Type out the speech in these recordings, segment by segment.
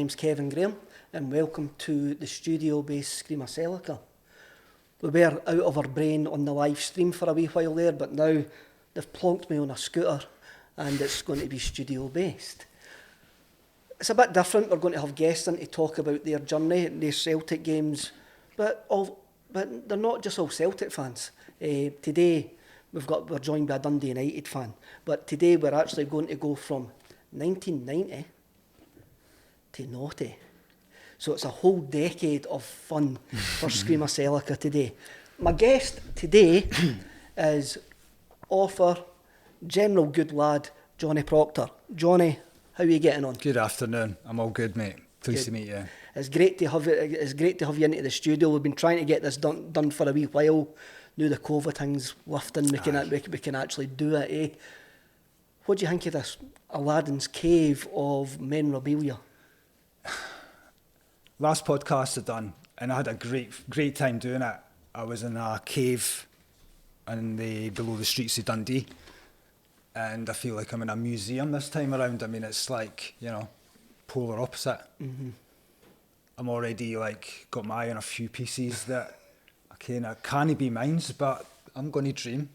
name's Kevin Graham, and welcome to the studio-based SCREAMACELIca. We were out of our brain on the live stream for a wee while there, but now they've plonked me on a scooter, and it's going to be studio-based. It's a bit different. We're going to have guests in to talk about their journey, their Celtic games, but they're not just all Celtic fans. Today, we're joined by a Dundee United fan, but today we're actually going to go from 1990 to naughty. So it's a whole decade of fun for SCREAMACELIca today. My guest today is author, general good lad, Johnny Proctor. Johnny, how are you getting on? Good afternoon. I'm all good, mate. Pleased to meet you. It's great to have you into the studio. We've been trying to get this done for a wee while. Now the COVID thing's lifting, we can actually do it. Eh? What do you think of this Aladdin's cave of memorabilia? Last podcast I done, and I had a great time doing it. I was in a cave below the streets of Dundee, and I feel like I'm in a museum this time around. I mean, it's like, polar opposite. Mm-hmm. I'm already got my eye on a few pieces that I can't be mine's, but I'm going to dream.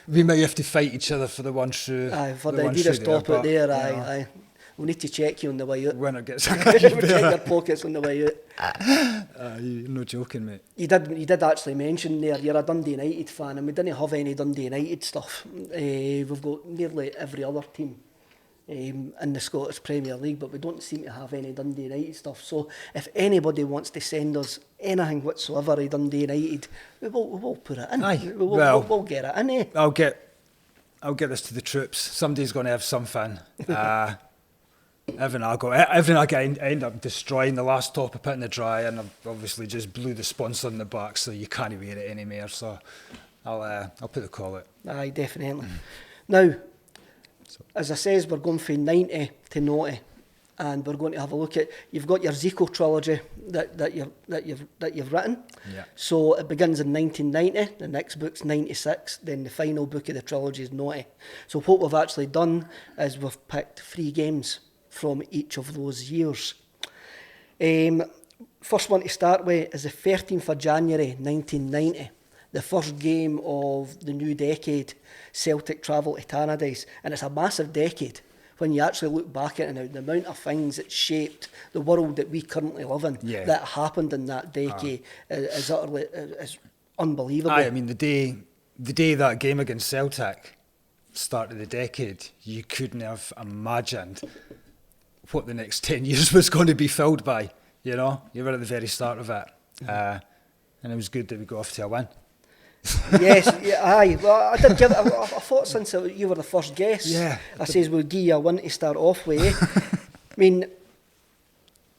We might have to fight each other for the one through. Aye, for the idea to stop it there. Aye. We'll need to check you on the way out. When it gets we'll check your pockets on the way out. You're no joking, mate. You did actually mention there you're a Dundee United fan, and we didn't have any Dundee United stuff. We've got nearly every other team in the Scottish Premier League, but we don't seem to have any Dundee United stuff. So if anybody wants to send us anything whatsoever of Dundee United, we will put it in. Aye. We'll get it in. Eh? I'll get this to the troops. Somebody's going to have some fun. Everything I end up destroying the last top I put in the dryer, and I've obviously just blew the sponsor in the back, so you can't wear it anymore. So I'll put the call out. Aye, definitely. Now, as I says, we're going from 90 to naughty, and we're going to have a look at. You've got your Zico trilogy that you've written. Yeah. So it begins in 1990. The next book's 96. Then the final book of the trilogy is naughty. So what we've actually done is we've picked 3 games from each of those years. First one to start with is the 13th of January 1990, the first game of the new decade, Celtic travel to Tannadice, and it's a massive decade when you actually look back at it now, the amount of things that shaped the world that we currently live in, that happened in that decade is utterly is unbelievable. I mean, the day that game against Celtic started the decade, you couldn't have imagined what the next 10 years was going to be filled by. You were at the very start of it. And it was good that we got off to a win. Yes, aye. Well, I thought since you were the first guest, I says we'll give you a win to start off with. I mean,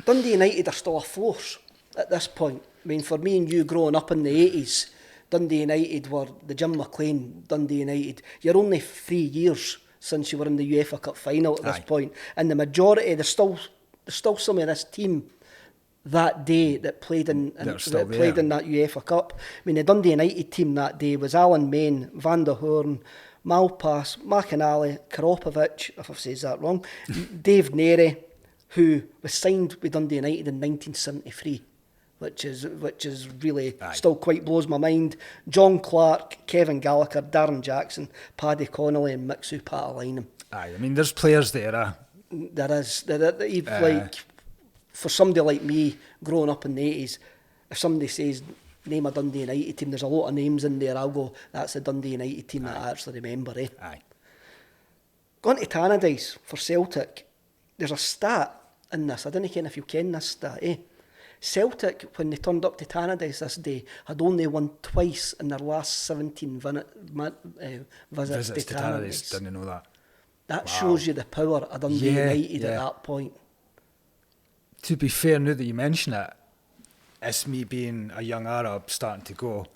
Dundee United are still a force at this point. I mean, for me and you growing up in the 80s, Dundee United were the Jim McLean Dundee United. You're only 3 years since you were in the UEFA Cup final at this point, and the majority, there's still some of this team that day that played in that UEFA Cup. I mean, the Dundee United team that day was Alan Main, Van der Hoorn, Malpass, McInally, Karopovic, if I've said that wrong, Dave Neary, who was signed with Dundee United in 1973. Which is really still quite blows my mind. John Clark, Kevin Gallagher, Darren Jackson, Paddy Connolly and Mixu Patalainen. Aye, I mean, there's players there. There is. Like, for somebody like me, growing up in the 80s, if somebody says, name a Dundee United team, there's a lot of names in there, I'll go, that's the Dundee United team that I actually remember. Eh? Aye. Going to Tannadice for Celtic, there's a stat in this. I don't know if you ken this stat, eh? Celtic, when they turned up to Tannadice this day, had only won twice in their last 17 visits to Tannadice. Didn't know that. That shows you the power of Dundee United at that point. To be fair, now that you mention it, it's me being a young Arab starting to go.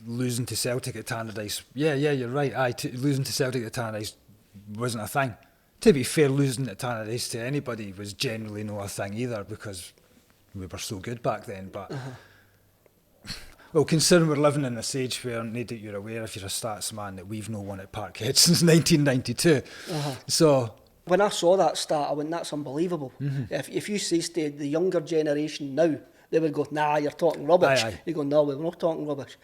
Losing to Celtic at Tannadice. Yeah, you're right. Losing to Celtic at Tannadice wasn't a thing. To be fair, losing at Tannadice to anybody was generally not a thing either, because we were so good back then. But well, considering we're living in this age where, no doubt you're aware if you're a stats man, that we've no won at Parkhead since 1992. So when I saw that start, I went, that's unbelievable. If you say to the younger generation now, they would go, nah, you're talking rubbish. Aye. You go, no, we're not talking rubbish.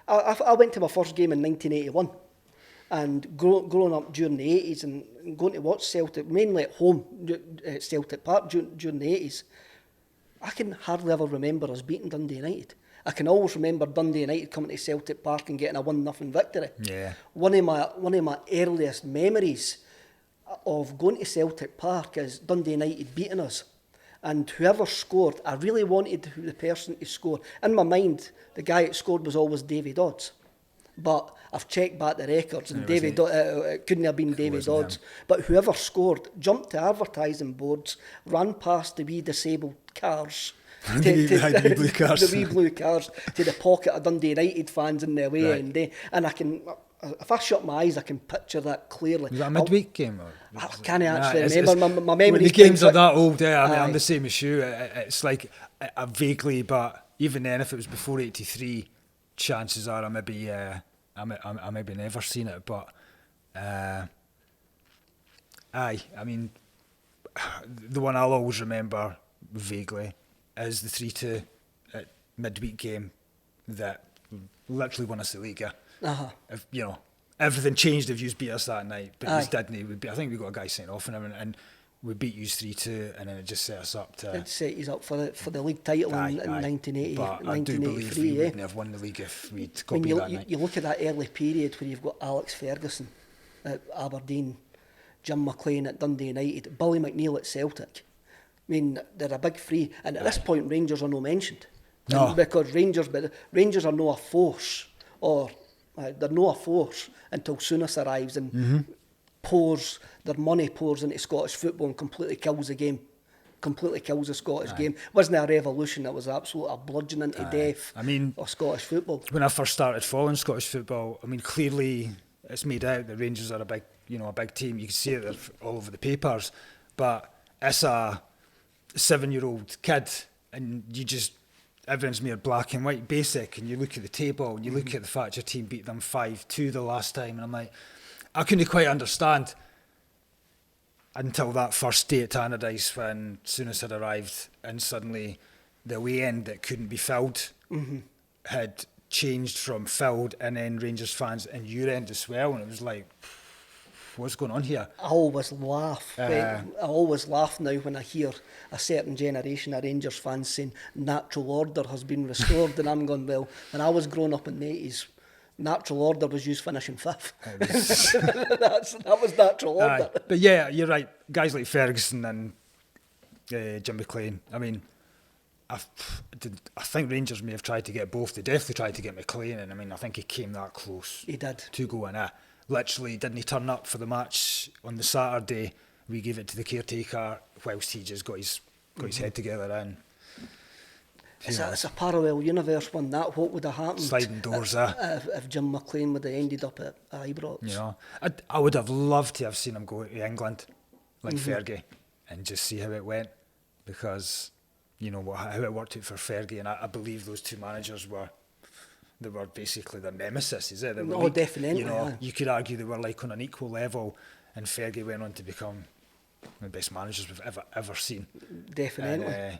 I went to my first game in 1981, and growing up during the 80s and going to watch Celtic, mainly at home at Celtic Park during the 80s, I can hardly ever remember us beating Dundee United. I can always remember Dundee United coming to Celtic Park and getting a 1-0 victory. Yeah. One of my earliest memories of going to Celtic Park is Dundee United beating us. And whoever scored, I really wanted the person to score. In my mind, the guy that scored was always Davy Dodds. But I've checked back the records, and it couldn't have been Davy Dodds. But whoever scored jumped to advertising boards, ran past the wee disabled cars, the wee blue cars. the wee blue cars, to the pocket of Dundee United fans in the away end. And I can, if I shut my eyes, I can picture that clearly. Was that a midweek game? I can't actually remember. My memory. The games are that old. Yeah, I mean, I'm the same as you. It's like I vaguely, but even then, if it was before '83, chances are I maybe never seen it. But I mean, the one I'll always remember vaguely is the 3-2 at midweek game that literally won us the league. If, you know, everything changed if you beat us that night, but you didn't. I think we got a guy sent off and we beat you 3-2, and then it just set us up to. It set us up for the league title in 1980. But I do believe we wouldn't have won the league if we'd got beat that night. You look at that early period where you've got Alex Ferguson at Aberdeen, Jim McLean at Dundee United, Billy McNeil at Celtic. I mean, they're a big three, and at this point, Rangers are no mentioned. No. Because Rangers are no a force, or they're no a force until Souness arrives and pours their money into Scottish football and completely kills the game. Completely kills the Scottish game. It wasn't a revolution, it was a bludgeoning to death of Scottish football. When I first started following Scottish football, I mean, clearly it's made out that Rangers are a big team. You can see it all over the papers, but it's a 7-year-old kid, and everyone's mere black and white basic, and you look at the table and you look at the fact your team beat them 5-2 the last time, and I'm like, I couldn't quite understand until that first day at Tannadice when Souness had arrived, and suddenly the away end that couldn't be filled had changed from filled, and then Rangers fans and your end as well, and it was like, what's going on here? I always laugh. I always laugh now when I hear a certain generation of Rangers fans saying natural order has been restored, and I'm going, well, when I was growing up in the 80s, natural order was used finishing fifth. That was natural order. But yeah, you're right. Guys like Ferguson and Jim McLean, I mean, I think Rangers may have tried to get both. They definitely tried to get McLean, and I mean, I think he came that close. He did. To go in. Literally, didn't he turn up for the match on the Saturday? We gave it to the caretaker whilst he just got his head together and. It's a parallel universe one. That what would have happened? Sliding doors. If Jim McLean would have ended up at Ibrox. You know, I would have loved to have seen him go to England, like Fergie, and just see how it went, because you know how it worked out for Fergie, and I believe those two managers were basically the nemesis, is it? Definitely. You know, you could argue they were like on an equal level, and Fergie went on to become one of the best managers we've ever seen. Definitely. And,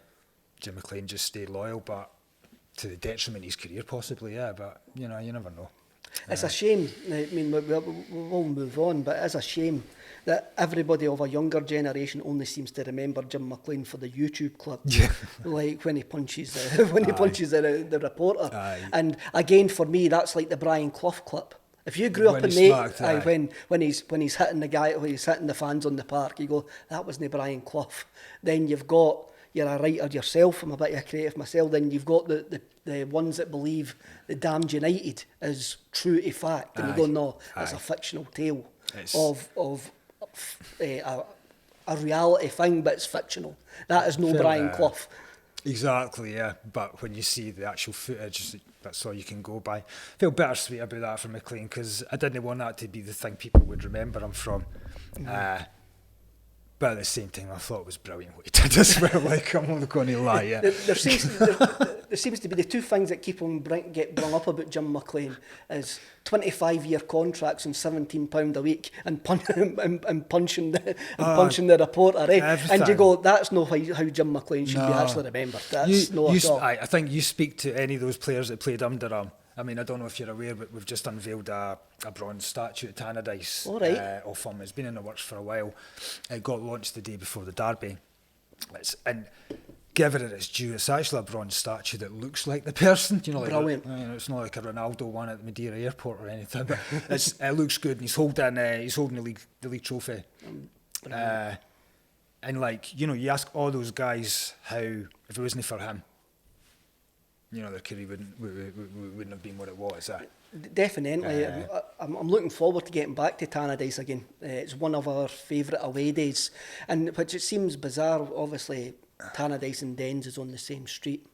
Jim McLean just stayed loyal, but to the detriment of his career, possibly. Yeah, but you know, you never know. It's a shame. I mean, we'll move on, but it's a shame that everybody of a younger generation only seems to remember Jim McLean for the YouTube clip, like when he punches the reporter. Aye. And again, for me, that's like the Brian Clough clip. If you grew up in the when he's hitting the guy, when he's hitting the fans on the park, you go, that wasn't Brian Clough. Then you're a writer yourself, I'm a bit of a creative myself, then you've got the ones that believe the damned United is true to fact, and you go, no, it's a fictional tale of a reality thing, but it's fictional. That is no Brian Clough. Exactly, yeah. But when you see the actual footage, that's all you can go by. I feel bittersweet about that for McLean, because I didn't want that to be the thing people would remember him from. But at the same time, I thought it was brilliant what he did as well. Like, I'm not going to lie. Yeah. There seems to be the two things that keep on get brung up about Jim McLean is 25-year contracts and £17 a week and punching the reporter. And you go, that's not how Jim McLean should be actually remembered. That's not at all. I think you speak to any of those players that played under him. I mean, I don't know if you're aware, but we've just unveiled a bronze statue at Tannadice of him. It's been in the works for a while. It got launched the day before the derby. And given it its due, it's actually a bronze statue that looks like the person. You know, like brilliant. It's not like a Ronaldo one at the Madeira airport or anything, but it looks good. And he's holding the league trophy. And like, you know, you ask all those guys how, if it wasn't for him, you know, their career wouldn't have been what it was. Definitely. I'm looking forward to getting back to Tannadice again. It's one of our favourite away days, and which it seems bizarre. Obviously, Tannadice and Dens is on the same street.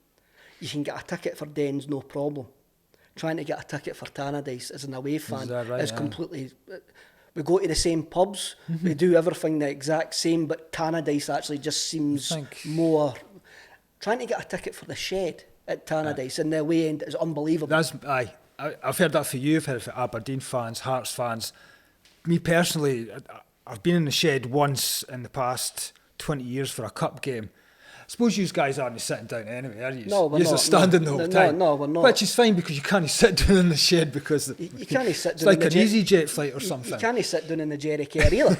You can get a ticket for Dens, no problem. Trying to get a ticket for Tannadice as an away fan is completely... We go to the same pubs, we do everything the exact same, but Tannadice actually just seems more... Trying to get a ticket for the Shed at Tannadice in the away end is unbelievable. I've heard that for you, I've heard it for Aberdeen fans, Hearts fans. Me personally, I've been in the Shed once in the past 20 years for a cup game. I suppose you guys aren't sitting down anyway, are you? No, we're not. You're standing the whole time. No, we're not. Which is fine because you can't sit down in the Shed because you can't sit down. It's like an EasyJet flight or something. You can't sit down in the Jerry Care either.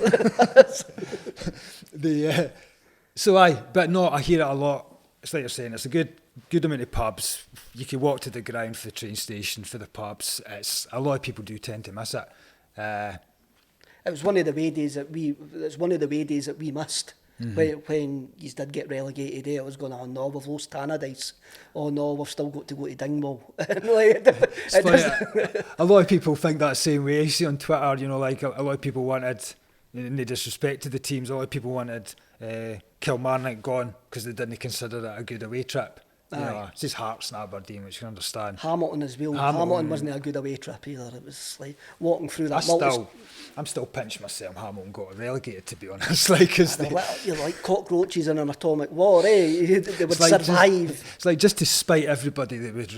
But no, I hear it a lot. It's like you're saying, it's a good amount of pubs. You can walk to the ground for the train station, for the pubs. It's a lot of people do tend to miss it. It was one of the way days that we missed. When you did get relegated, it was going, oh no, we've lost Tannadice. Oh no, we've still got to go to Dingwall. A lot of people think that same way. You see on Twitter, you know, like a lot of people wanted, in the disrespect to the teams, a lot of people wanted Kilmarnock gone because they didn't consider it a good away trip. You know, it's just Hearts and Aberdeen, which you can understand. Hamilton as well. Hamilton wasn't a good away trip either. It was like walking through that. I'm still pinching myself. Hamilton got relegated, to be honest. Like, you're like cockroaches in an atomic war, eh? They would survive. It's like just to spite everybody that would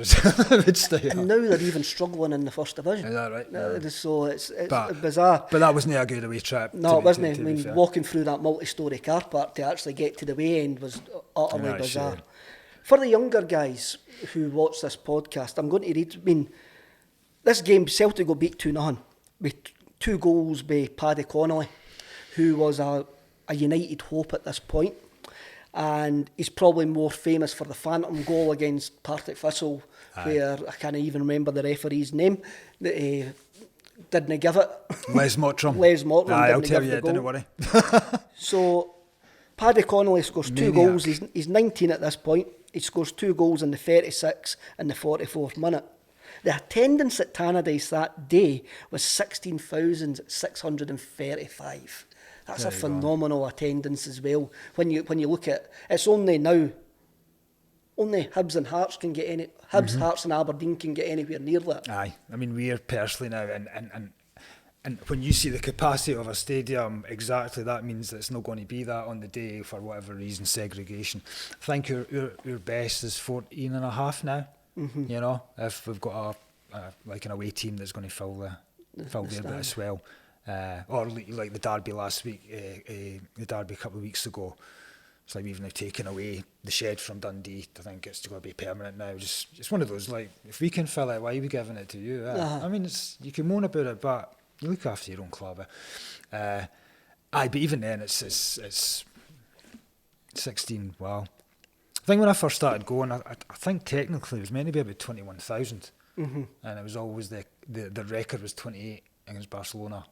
stay. And now they're even struggling in the first division. Is that right? So it's bizarre. But that wasn't a good away trip. No, it wasn't. I mean, walking through that multi-storey car park to actually get to the way end was utterly bizarre. Sure. For the younger guys who watch this podcast, I'm going to read. I mean, this game, Celtic got beat 2-0 with 2 goals by Paddy Connolly, who was a United hope at this point, and he's probably more famous for the phantom goal against Partick Thistle, where I can't even remember the referee's name. Didn't give it. Les Mottram. Les Mottram. I'll tell you, don't worry. So Paddy Connolly scores 2 goals. He's 19 at this point. He scores 2 goals in the 36th and the 44th minute. The attendance at Tannadice that day was 16,635. That's a phenomenal attendance as well. When you look at it's only Hibs and Hearts can get any Hearts and Aberdeen can get anywhere near that. Aye, I mean we're personally now and when you see the capacity of a stadium, exactly that means that it's not going to be that on the day for whatever reason, segregation. I think your best is 14.5 now. You know, if we've got like an away team that's going to fill the bit as well, or like the derby last week, the derby a couple of weeks ago. It's like we've now taken away the Shed from Dundee. I think it's going to be permanent now. It's one of those, like, if we can fill it, why are we giving it to you? I mean, you can moan about it, but you look after your own club. But even then, it's 16. Wow. I think when I first started going, I think technically it was meant to be about 21,000, and it was always the record was 28 against Barcelona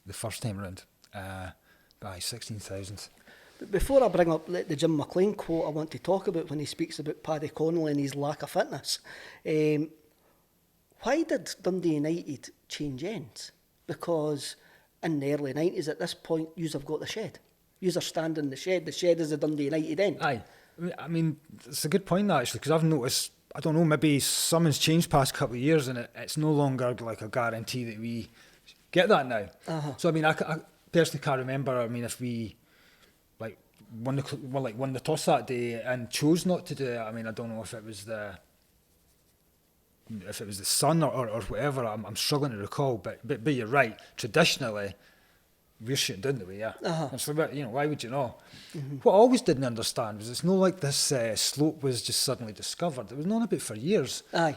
the first time round. But 16,000. Before I bring up the Jim McLean quote, I want to talk about when he speaks about Paddy Connolly and his lack of fitness. Why did Dundee United change ends? Because in the early 90s, at this point, yous have got the Shed. Yous are standing in the Shed. The Shed is the Dundee United end. Aye. I mean, it's a good point, actually, because I've noticed, I don't know, maybe something's changed past couple of years and it's no longer like a guarantee that we get that now. So, I mean, I personally can't remember, I mean, if we won the toss that day and chose not to do it. I mean, I don't know if it was the sun or whatever. I'm struggling to recall, but you're right. Traditionally, we're shooting down the way, yeah. And so, why would you know? What I always didn't understand was it's not like this slope was just suddenly discovered. It was known about for years. Aye.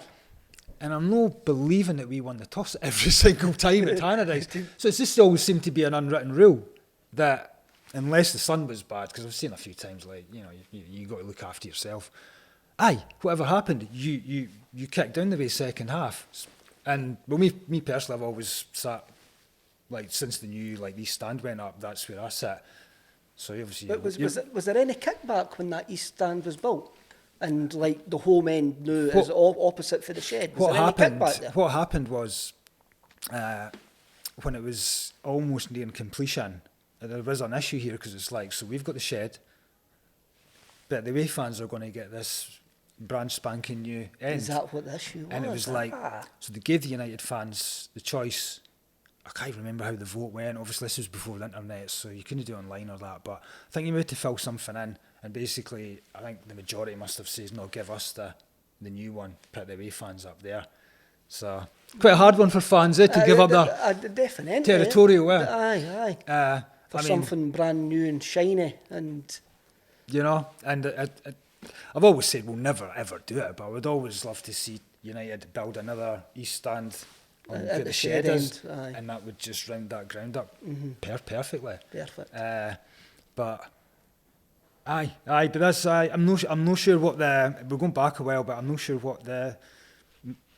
And I'm not believing that we won the toss every single time at Tannadice. So it's just always seemed to be an unwritten rule that unless the sun was bad, because I've seen a few times, like, you got to look after yourself. Aye, whatever happened, you kicked down the way second half. And, well, me personally, I've always sat, like, since the new, like, East Stand went up, that's where I sat. So obviously... But was there any kickback when that East Stand was built? And, like, the home end knew it was opposite for the shed. Was there any kickback there? What happened was, when it was almost near completion, there was an issue here, because it's like, so we've got the shed, but the away fans are going to get this brand spanking new end. Is that what the issue was? And it was like, so they gave the United fans the choice. I can't remember how the vote went. Obviously, this was before the internet, so you couldn't do it online or that. But I think you had to fill something in, and basically, I think the majority must have said, no, give us the new one, put the away fans up there. So, quite a hard one for fans, to give up their definitely territorial. Aye. For something brand new and shiny, and... and I've always said we'll never ever do it, but I would always love to see United build another East Stand at the shed end, and that would just round that ground up perfectly. Perfect. But but that's I'm not sure what we're going back a while, but I'm not sure what the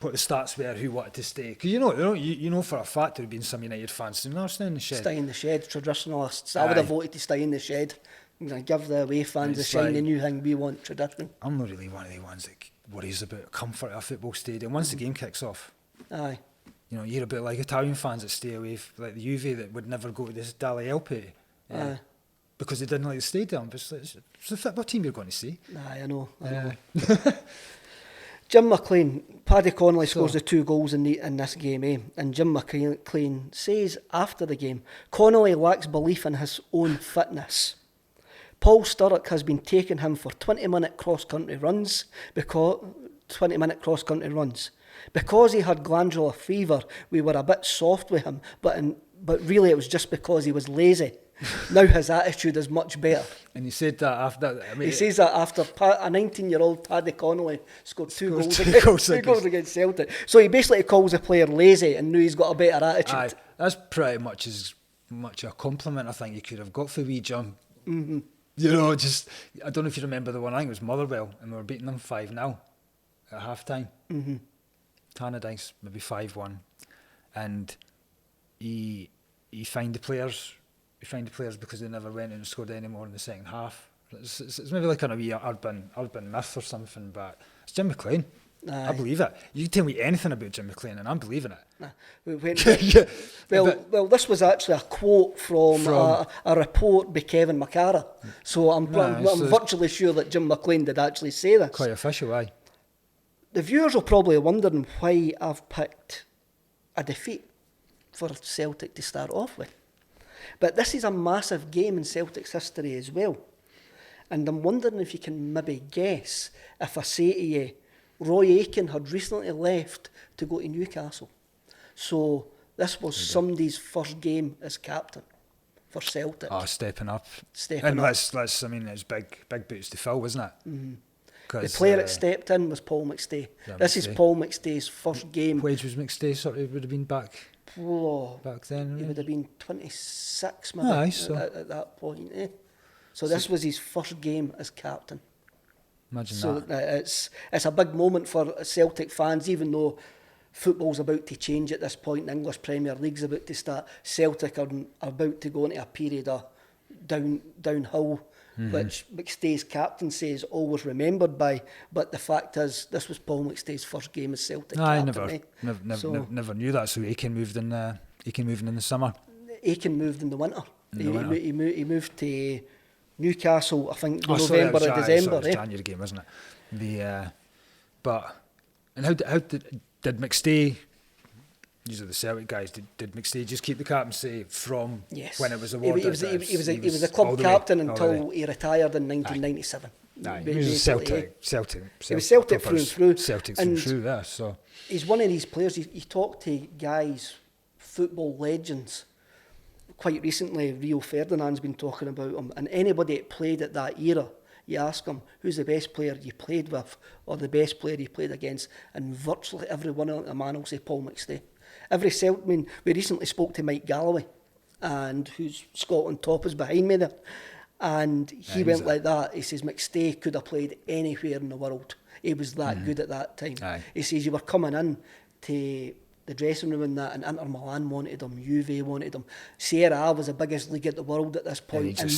stats were who wanted to stay, because you know for a fact there have been some United fans saying, no, stay in the shed. Stay in the shed, traditionalists. I would have voted to stay in the shed. Give the away fans a shiny new thing. We want tradition. I'm not really one of the ones that worries about comfort at a football stadium once the game kicks off. Aye. You hear a bit like Italian fans that stay away, like the Juve that would never go to this Dalle Alpi because they didn't like the stadium. But it's the football team you're going to see. Aye, I know. Jim McLean, Paddy Connolly scores the 2 goals in this game, and Jim McLean says after the game, Connolly lacks belief in his own fitness. Paul Sturrock has been taking him for 20-minute cross-country runs because he had glandular fever. We were a bit soft with him, but really it was just because he was lazy. Now his attitude is much better. And he said that after... he says that after a 19-year-old Paddy Connolly scored 2 goals against Celtic. So he basically calls the player lazy and knew he's got a better attitude. Aye, that's pretty much as much a compliment I think you could have got for wee Jim. Mm-hmm. Just... I don't know if you remember the one, I think it was Motherwell, and we were beating them 5-0 at half-time. Mm-hmm. Tannadice, maybe 5-1. And he fined the players... because they never went and scored any more in the second half. It's maybe like a wee urban myth or something, but it's Jim McLean. Aye. I believe it. You can tell me anything about Jim McLean and I'm believing it. Well, this was actually a quote from a report by Kevin McCarra. So I'm virtually sure that Jim McLean did actually say this. Quite official, aye. The viewers are probably wondering why I've picked a defeat for Celtic to start off with. But this is a massive game in Celtic's history as well. And I'm wondering if you can maybe guess if I say to you, Roy Aitken had recently left to go to Newcastle. So this was somebody's first game as captain for Celtic. Stepping up. And let's I mean, it's big boots to fill, wasn't it? Mm-hmm. The player that stepped in was Paul McStay. This is Paul McStay's first game. What age was McStay? Sort of would have been back then. He would have been 26 maybe at that point. So this was his first game as captain. Imagine that. It's a big moment for Celtic fans, even though football's about to change at this point. The English Premier League's about to start. Celtic are about to go into a period of downhill, which McStay's captaincy is always remembered by. But the fact is, this was Paul McStay's first game as Celtic captain. I never knew that. So Aitken moved in the summer. Aiken moved in the winter. He moved to Newcastle, I think, November or December. It was January game, wasn't it? How did McStay these are the Celtic guys. Did McStay just keep the captaincy from Yes. when it was awarded? He was a club captain until he retired in 1997. He was a Celtic. He was Celtic through and through. Celtic through and through there. So he's one of these players. He talked to guys, football legends. Quite recently, Rio Ferdinand's been talking about him, and anybody that played at that era, you ask him, who's the best player you played with, or the best player you played against, and virtually every one of them man will say Paul McStay. We recently spoke to Mike Galloway, and who's Scotland top is behind me there, and he went like that. He says McStay could have played anywhere in the world. He was that good at that time. He says you were coming in to the dressing room and that, and Inter Milan wanted him, Juve wanted him, Serie A was the biggest league at the world at this point, and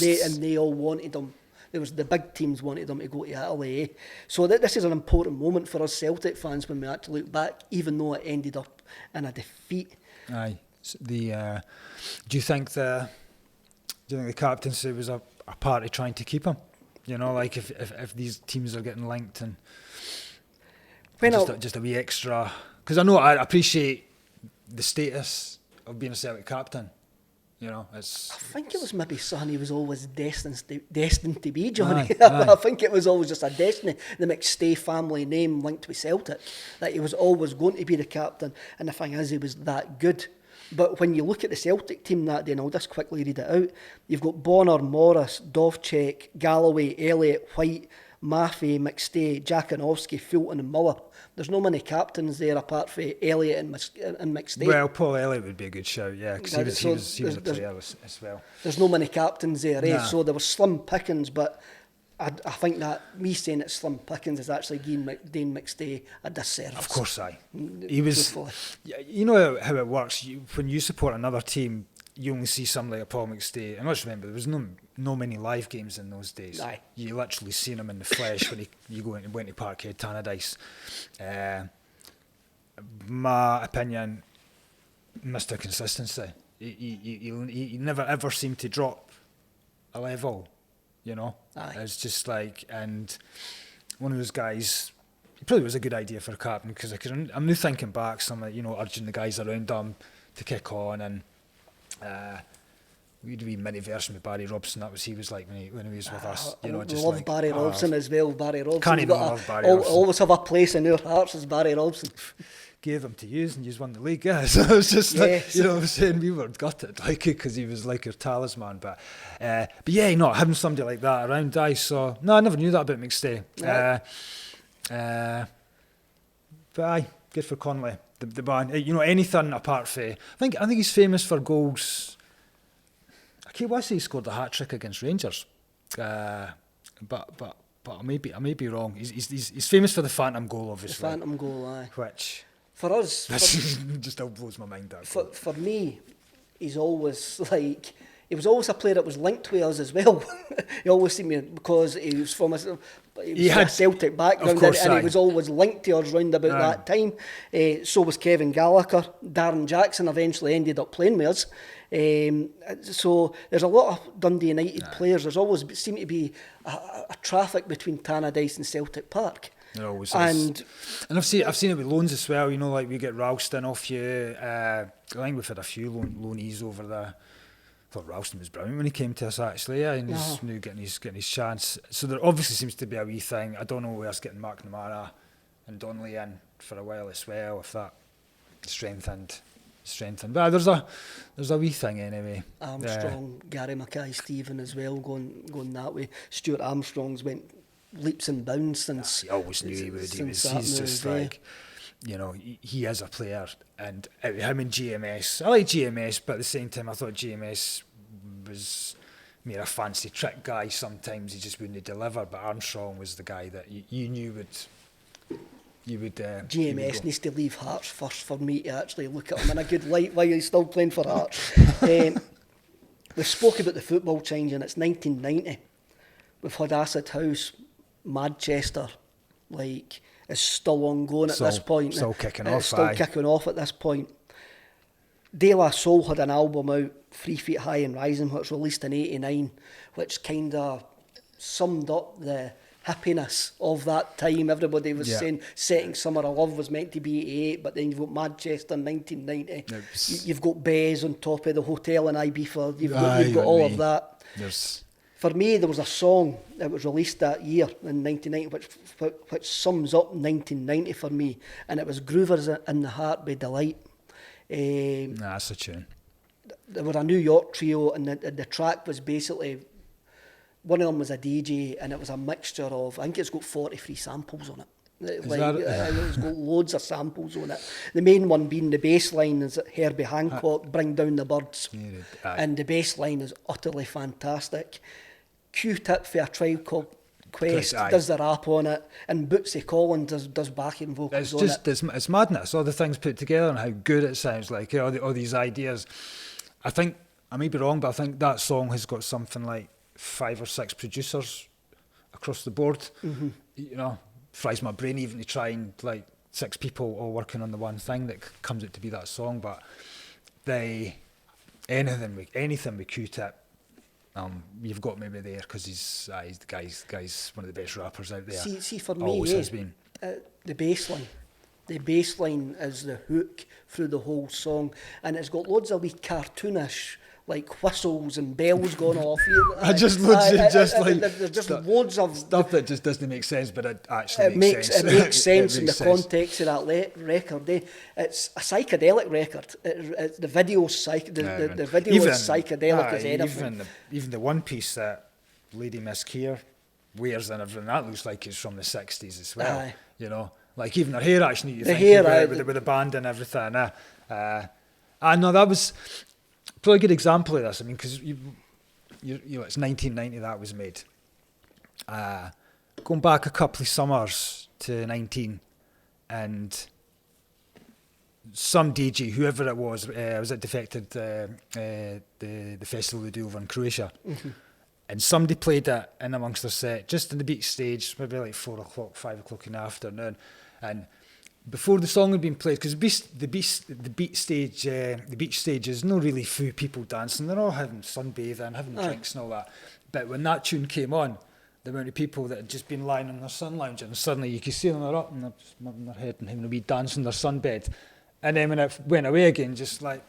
they all wanted him. There was the big teams wanted him to go to Italy. Eh? So this is an important moment for us Celtic fans when we actually look back, even though it ended up in a defeat. Aye. Do you think the captaincy was a party trying to keep him? You know, like if these teams are getting linked and just a wee extra. Because I appreciate the status of being a Celtic captain. You know, I think it was maybe something he was always destined to be, Johnny. Aye. I think it was always just a destiny. The McStay family name linked with Celtic, that he was always going to be the captain. And the thing is, he was that good. But when you look at the Celtic team that day, and I'll just quickly read it out, you've got Bonner, Morris, Dovcek, Galloway, Elliott, White, Maffey, McStay, Jakanowski, Fulton and Muller. There's no many captains there apart from Elliott and McStay. Well, Paul Elliott would be a good shout, yeah, because he was a player as well. There's no many captains there, nah. So there was slim pickings, but I think that me saying it's slim pickings is actually giving Dane McStay a disservice. Of course, he was. You know how it works. When you support another team, you only see somebody like Paul McStay. And let's remember, there was no many live games in those days. Aye. You literally seen him in the flesh when you went to Parkhead, Tannadice. My opinion, Mr. Consistency. He never ever seemed to drop a level. You know, it's just like, and one of those guys. It probably was a good idea for a captain because I'm now thinking back, some urging the guys around him to kick on and. We had a wee mini version with Barry Robson. He was like when he was with us. You know, just love Barry Robson as well. Barry Robson. Can't even love Barry Robson. Always have a place in our hearts as Barry Robson. Gave them to use and you won the league. Yeah, so it was just like, you know what I'm saying, we were gutted like because he was like your talisman. But yeah, not having somebody like that around. So no, I never knew that about McStay. But aye, good for Connolly. The man, anything apart from, I think he's famous for goals. I keep wanting to say he scored a hat trick against Rangers, but I may be wrong. He's famous for the phantom goal, obviously. The phantom goal, aye. Which for us, just still blows my mind out. For me, he was always a player that was linked to us as well. He always seemed to, because he was from a Celtic background, and he was always linked to us round about that time. So was Kevin Gallagher. Darren Jackson eventually ended up playing with us. So there's a lot of Dundee United players. There's always seemed to be a traffic between Tannadice and Celtic Park. There always is. And I've seen it with loans as well. You know, like we get Ralston off you. I think we've had a few loanees over there. I thought Ralston was brilliant when he came to us, actually, and he's now getting his chance. So there obviously seems to be a wee thing. I don't know where it's getting Mark Namara and Donnelly in for a while as well, if that strengthened. But there's a wee thing anyway. Armstrong, Gary Mackay-Stephen as well, going that way. Stuart Armstrong's went leaps and bounds since. I always knew he would. He's just like, he is a player, and him and GMS. I like GMS, but at the same time, I thought GMS was mere a fancy trick guy. Sometimes he just wouldn't deliver, but Armstrong was the guy that you knew would. GMS needs to leave Hearts first for me to actually look at him in a good light while he's still playing for Hearts. We spoke about the football change, and it's 1990. We've had Acid House, Manchester, is still ongoing at this point. Still kicking off at this point. De La Soul had an album out, 3 Feet High and Rising, which was released in '89, which kind of summed up the hippiness of that time. Everybody was saying Setting Summer of Love was meant to be 88, but then you've got Manchester 1990. You've got Bez on top of the hotel in Ibiza. You've got all of that. For me, there was a song that was released that year in 1990, which sums up 1990 for me, and it was Groovers in the Heart by Delight. That's a tune. They were a New York trio, and the track was basically, one of them was a DJ, and it was a mixture of, I think it's got 43 samples on it. It's got loads of samples on it. The main one being the bass line is Herbie Hancock, Bring Down the Birds. And the bass line is utterly fantastic. Q-Tip for A Tribe Called Quest does the rap on it, and Bootsy Collins does backing vocals on it. It's madness, all the things put together and how good it sounds like, all these ideas. I think, I may be wrong, but I think that song has got something like 5 or 6 producers across the board. Fries my brain even to try and, like, 6 people all working on the one thing that comes out to be that song. But anything with Q-Tip, you've got maybe there, because he's the guy's one of the best rappers out there. See for me, always has been. The bass line. The bass line is the hook through the whole song, and it's got loads of wee cartoonish, like, whistles and bells going off. There's just loads of stuff that just doesn't make sense, but it actually makes sense. It makes sense in the sense. context of that record. It's a psychedelic record. The video is psychedelic as anything. Even the one piece that Lady Miss Keir wears and everything, that looks like it's from the 60s as well. Like even her hair, actually, you think with the band and everything. I know that was probably a good example of this. I mean, because it's 1990 that was made. Going back a couple of summers to 19, and some DJ, whoever it was at Defected, the festival they do over in Croatia, and somebody played it in amongst their set, just in the beach stage, maybe like 4 o'clock, 5 o'clock in the afternoon, and before the song had been played, because the beach stage is not really few people dancing. They're all having sunbathing, having drinks and all that. But when that tune came on, the amount of people that had just been lying on their sun lounge, and suddenly you could see them up and they're just moving their head and having a wee dance in their sunbed. And then when it went away again, just like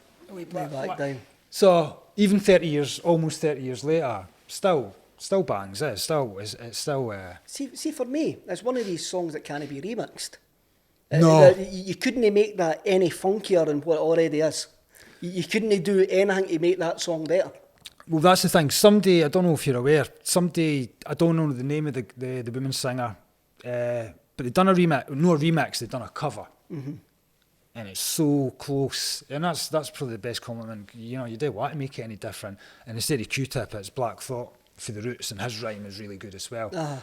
back down. So even almost 30 years later, still bangs. It's still. See, for me, it's one of these songs that can't be remixed. No. You couldn't make that any funkier than what it already is. You couldn't do anything to make that song better. Well, that's the thing. Somebody, I don't know if you're aware, I don't know the name of the woman singer, but they've done a remix, they've done a cover. And it's so close. And that's probably the best compliment. You don't want to make it any different. And instead of Q-Tip, it's Black Thought for the Roots, and his rhyme is really good as well.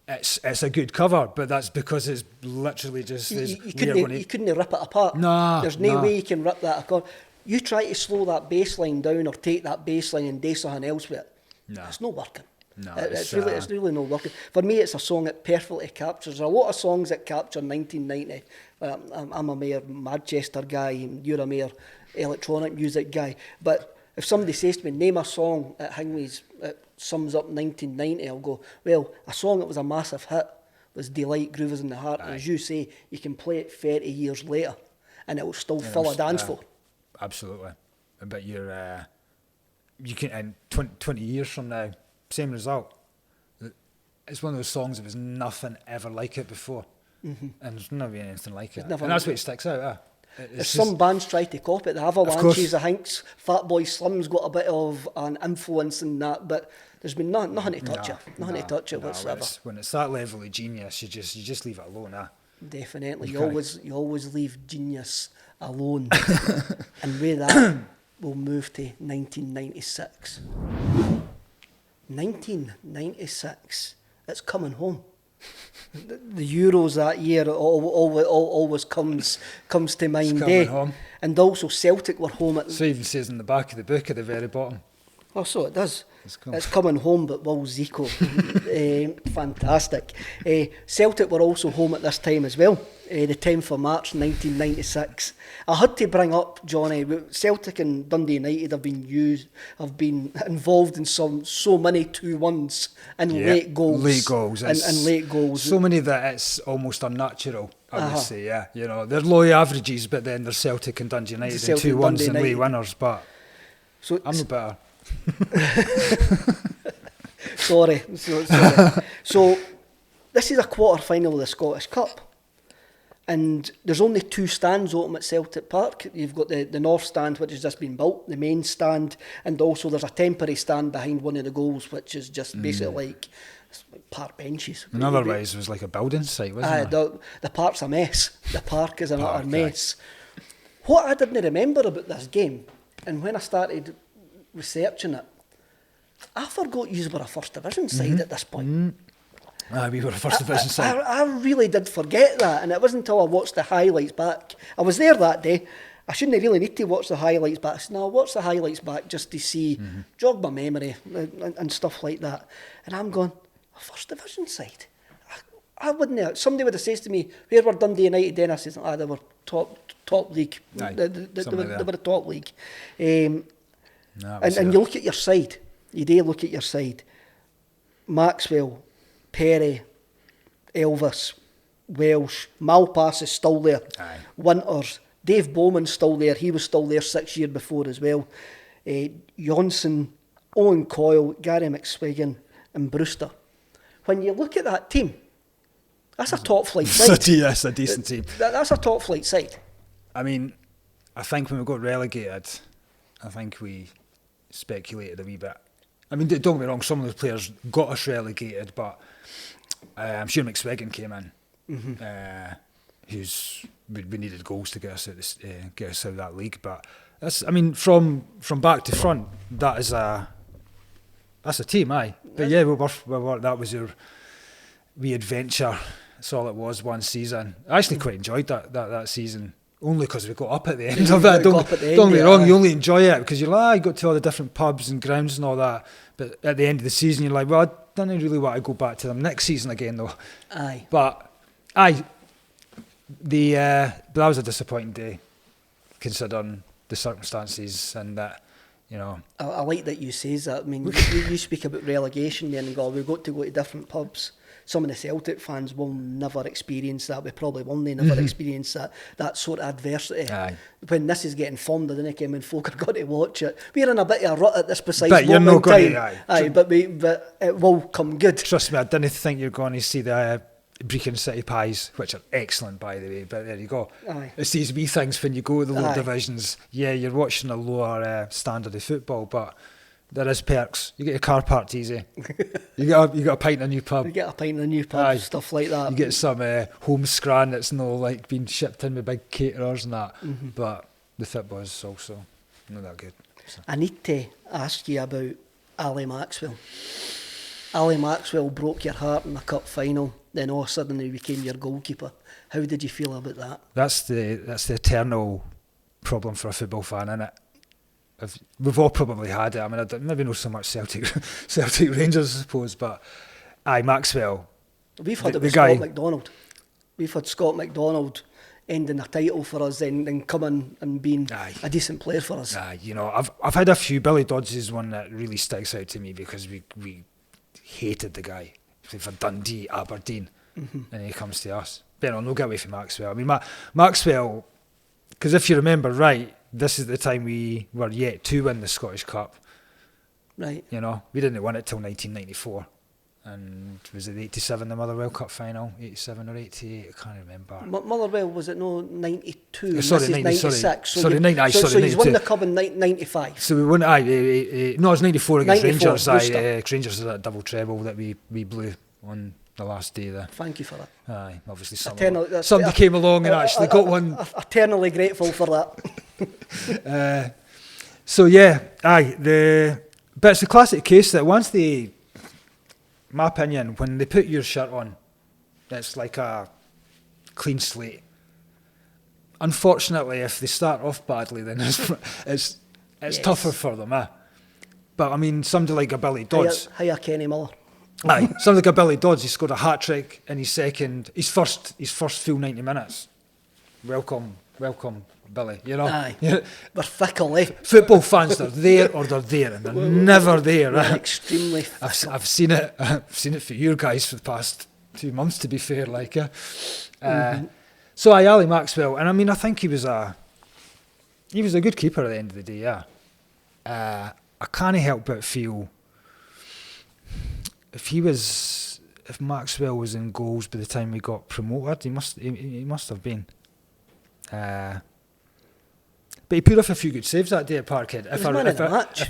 It's a good cover, but that's because it's literally just... You couldn't rip it apart. There's no way you can rip that apart. You try to slow that bass line down or take that bass line and do something else with it. It's not working. It's really not working. For me, it's a song that perfectly captures. There are a lot of songs that capture 1990. I'm a mere Manchester guy, and you're a mere electronic music guy. But if somebody says to me, name a song at Hingleys that sums up 1990, I'll go, well, a song that was a massive hit was Delight, Groovers in the Heart. And as you say, you can play it 30 years later and it will still fill a dance floor. Absolutely. But you can, and 20 years from now, same result. It's one of those songs that was nothing ever like it before. And there's never been anything like it. And that's what it sticks out. If some bands try to copy it, the Avalanches, I think Fatboy Slim's got a bit of an influence in that, but there's been nothing to touch it. Nothing to touch it whatsoever. When it's that level of genius, you just leave it alone. Definitely. You always leave genius alone. And with that, we'll move to 1996. 1996, it's coming home. The Euros that year always comes to mind. It's coming home. And also Celtic were home at... So it even says in the back of the book at the very bottom. Oh, so it does. It's coming home, but will Zico. Fantastic. Celtic were also home at this time as well. the 10th of March 1996. I had to bring up, Johnny, Celtic and Dundee United have been involved in so many 2-1s and late goals. And late goals. So many that it's almost unnatural, I would say, yeah. You know, they're low averages, but then they're Celtic and Dundee United and 2-1s and late winners, but I'm no better. Sorry. So this is a quarter-final of the Scottish Cup. And there's only 2 stands open at Celtic Park. You've got the North Stand, which has just been built, the main stand, and also there's a temporary stand behind one of the goals, which is just basically like park benches. In other ways, it was like a building site, wasn't it? The park's a mess. The park is an utter mess. What I didn't remember about this game, and when I started researching it, I forgot you were a First Division side at this point. We were a First Division side. I really did forget that, and it wasn't until I watched the highlights back. I was there that day. I shouldn't really need to watch the highlights back. So no, I'll watch the highlights back just to see, jog my memory and stuff like that. And I'm going, a First Division side? I wouldn't have. Somebody would have said to me, where were Dundee United then? I said, they were top league. They were a top league. And you look at your side. You do look at your side. Maxwell, Perry, Elvis, Welsh, Malpass is still there. Winters, Dave Bowman's still there. He was still there 6 years before as well. Johnson, Owen Coyle, Gary McSwigan and Brewster. When you look at that team, that's a top flight side. Yes, a decent team. That's a top flight side. I mean, I think when we got relegated, I think we speculated a wee bit. I mean, don't get me wrong, some of the players got us relegated, but I'm sure McSwigan came in, we needed goals to get us out of that league. But that's, I mean, from back to front, that's a team, aye. But yeah, we were, that was your wee adventure. That's all it was, one season. I actually quite enjoyed that season. Only because we got up at the end of it. Don't get me wrong, you only enjoy it because you're like, you got to all the different pubs and grounds and all that. But at the end of the season, you're like, well, I don't really want to go back to them next season again, though. Aye. But that was a disappointing day, considering the circumstances and that, you know. I like that you says that. I mean, you speak about relegation then and go, we've got to go to different pubs. Some of the Celtic fans will never experience that. We probably will never experience that sort of adversity. Aye. When this is getting formed, I don't know when folk are going to watch it. We're in a bit of a rut at this precise but you're moment not in going time. to, but it will come good. Trust me, I didn't think you're going to see the Brecon City pies, which are excellent, by the way, but there you go. Aye. It's these wee things when you go to the lower divisions. Yeah, you're watching a lower standard of football, but there is perks. You get your car parked easy. You got a pint in a new pub. You get a pint in a new pub, stuff like that. You get some home scran that's no like being shipped in with big caterers and that. But the football is also not that good. So. I need to ask you about Ali Maxwell. Ali Maxwell broke your heart in the cup final. Then all of a sudden he became your goalkeeper. How did you feel about that? That's the eternal problem for a football fan, isn't it? We've all probably had it. I mean, I maybe not so much Celtic Rangers, I suppose, but Maxwell. We've had it with Scott McDonald. We've had Scott McDonald ending a title for us and coming and being a decent player for us. You know, I've had a few. Billy Dodds is one that really sticks out to me because we hated the guy. He played for Dundee, Aberdeen, and he comes to us. But no, get away from Maxwell. I mean, Maxwell, because if you remember right, this is the time we were yet to win the Scottish Cup. Right. You know, we didn't win it till 1994. And was it 87, the Motherwell Cup final? 87 or 88? I can't remember. Motherwell, was it no 92? Sorry, this is 96. So you won the cup in 95. So we won, no, it was 94 against 94, Rangers. Rangers had a double treble that we blew on the last day there. Thank you for that. Aye, obviously somebody came along and actually got one. Eternally grateful for that. So yeah, but it's a classic case that once they, my opinion, when they put your shirt on, it's like a clean slate. Unfortunately, if they start off badly, then it's tougher for them. But I mean, somebody like a Billy Dodds. Hiya Kenny Miller. Aye, something like a Billy Dodds. He scored a hat-trick in his first full 90 minutes. Welcome, Billy, you know. Aye, Yeah. we're fickle, eh? Football fans, they're there or they're there, and they're never there. We're extremely fickle. I've seen it. I've seen it for you guys for the past 2 months, to be fair. Like, so Ali Maxwell, and I mean, I think he was a good keeper at the end of the day. Yeah, I can't help but feel if Maxwell was in goals by the time we got promoted, he must have been. But he put off a few good saves that day at Parkhead. If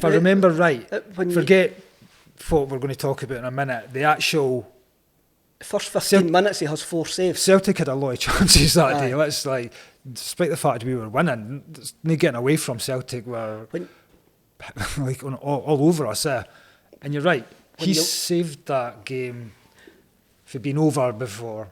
I remember right, forget what we're going to talk about in a minute. The actual first 15 minutes, he has 4 saves. Celtic had a lot of chances that day. Let's despite the fact we were winning, not getting away from Celtic were like all over us. And you're right, he saved that game for being over before.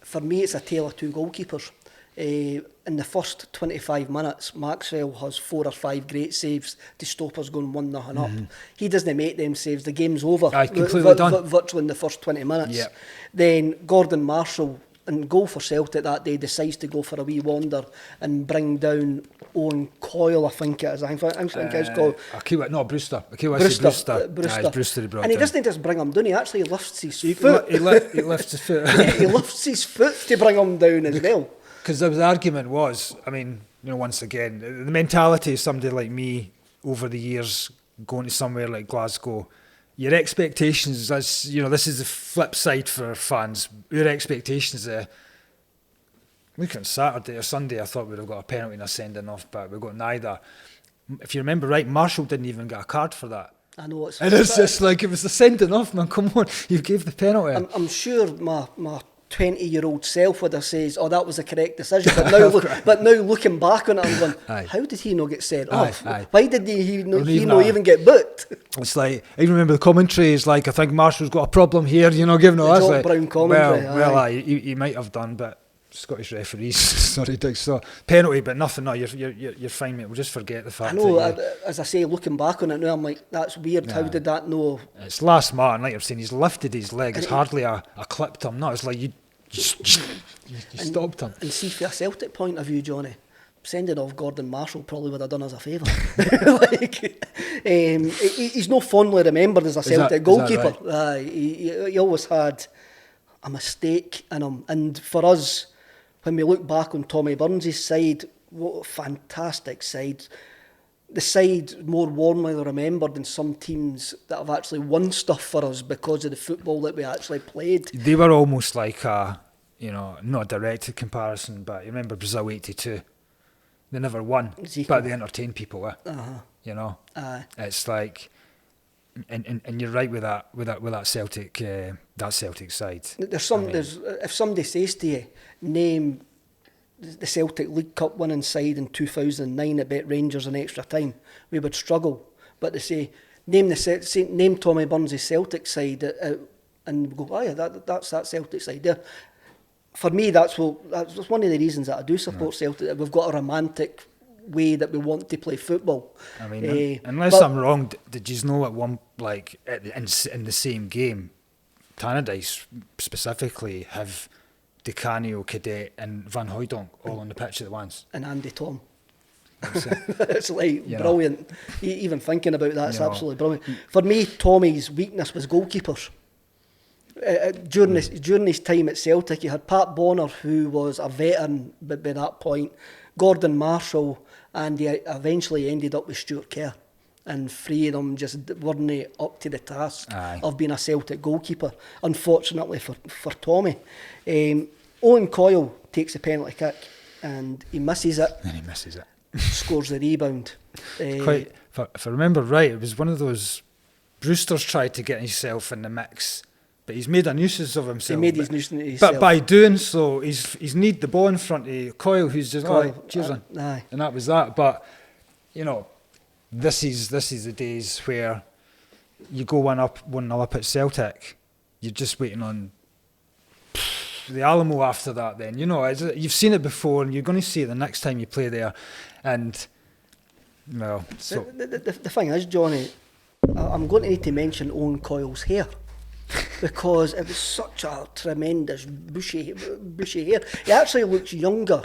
For me, it's a tale of 2 goalkeepers. In the first 25 minutes, Maxwell has 4 or 5 great saves to stop us going 1-0 up. He doesn't make them saves. The game's over. Completely done. Virtually in the first 20 minutes. Yep. Then Gordon Marshall, in goal for Celtic that day, decides to go for a wee wander and bring down Owen Coyle, I think it is. I think it's called. Brewster. Brewster. He brought and he down. doesn't just bring him down, he actually lifts his foot. He lifts his foot. He lifts his foot to bring him down as well. Because the argument was, I mean, once again, the mentality of somebody like me over the years going to somewhere like Glasgow, your expectations, this is the flip side for fans. Your expectations look on Saturday or Sunday, I thought we'd have got a penalty and a sending off, but we got neither. If you remember right, Marshall didn't even get a card for that. I know it's. And it's just like, it was the sending off, man. Come on, you gave the penalty. I'm sure my 20-year-old self would have said, "Oh, that was the correct decision." But now looking back on it, I'm going, "How did he not get sent off? Why did he not even get booked?" It's like, I remember the commentary is like, "I think Marshall's got a problem here," giving all that. Brown commentary. He might have done, but Scottish referees, sorry, Dick. So penalty, but nothing. No, you're fine, mate. We'll just forget the fact. I know. As I say, looking back on it now, I'm like, that's weird. Yeah. How did that know? It's last Martin, like you're saying, he's lifted his leg. It's hardly a clipped him. No, it's like you stopped him. And see, from a Celtic point of view, Johnny, sending off Gordon Marshall probably would have done us a favour. He's not fondly remembered as a Celtic goalkeeper. Right? He always had a mistake in him. And for us, when we look back on Tommy Burns' side, what a fantastic side. The side more warmly remembered than some teams that have actually won stuff for us because of the football that we actually played. They were almost like not a direct comparison, but you remember Brazil 82. They never won, but they entertained people. It's like, and you're right with that Celtic side. If somebody says to you, name the Celtic League Cup winning side in 2009 at Bet Rangers in extra time, we would struggle. But they say, name Tommy Burns' Celtic side, and we go, oh yeah, that's that Celtic side there. For me, that's one of the reasons that I do support Celtic. That we've got a romantic way that we want to play football. I mean, unless I'm wrong, did you know at one in the same game, Tannadice specifically have Di Canio, Cadet and Van Hooijdonk all on the pitch at once? And Andy Tom. It's like brilliant. Even thinking about that, it's absolutely brilliant. For me, Tommy's weakness was goalkeepers. During his time at Celtic, he had Pat Bonner, who was a veteran by that point, Gordon Marshall, and he eventually ended up with Stuart Kerr. And 3 of them just weren't up to the task of being a Celtic goalkeeper, unfortunately for Tommy. Owen Coyle takes a penalty kick and he misses it. Scores the rebound. If I remember right, it was one of those, Brewster's tried to get himself in the mix, but he's made a nuisance of himself. He made his nuisance of himself. But by doing so, he's kneed the ball in front of Coyle, who's just cheers on. And that was that. But, this is the days where you go 1-0 up at Celtic, you're just waiting on the Alamo after that. Then you've seen it before, and you're going to see it the next time you play there. And so the thing is, Johnny, I'm going to need to mention Owen Coyle's hair. because it was such a tremendous bushy hair. He actually looks younger.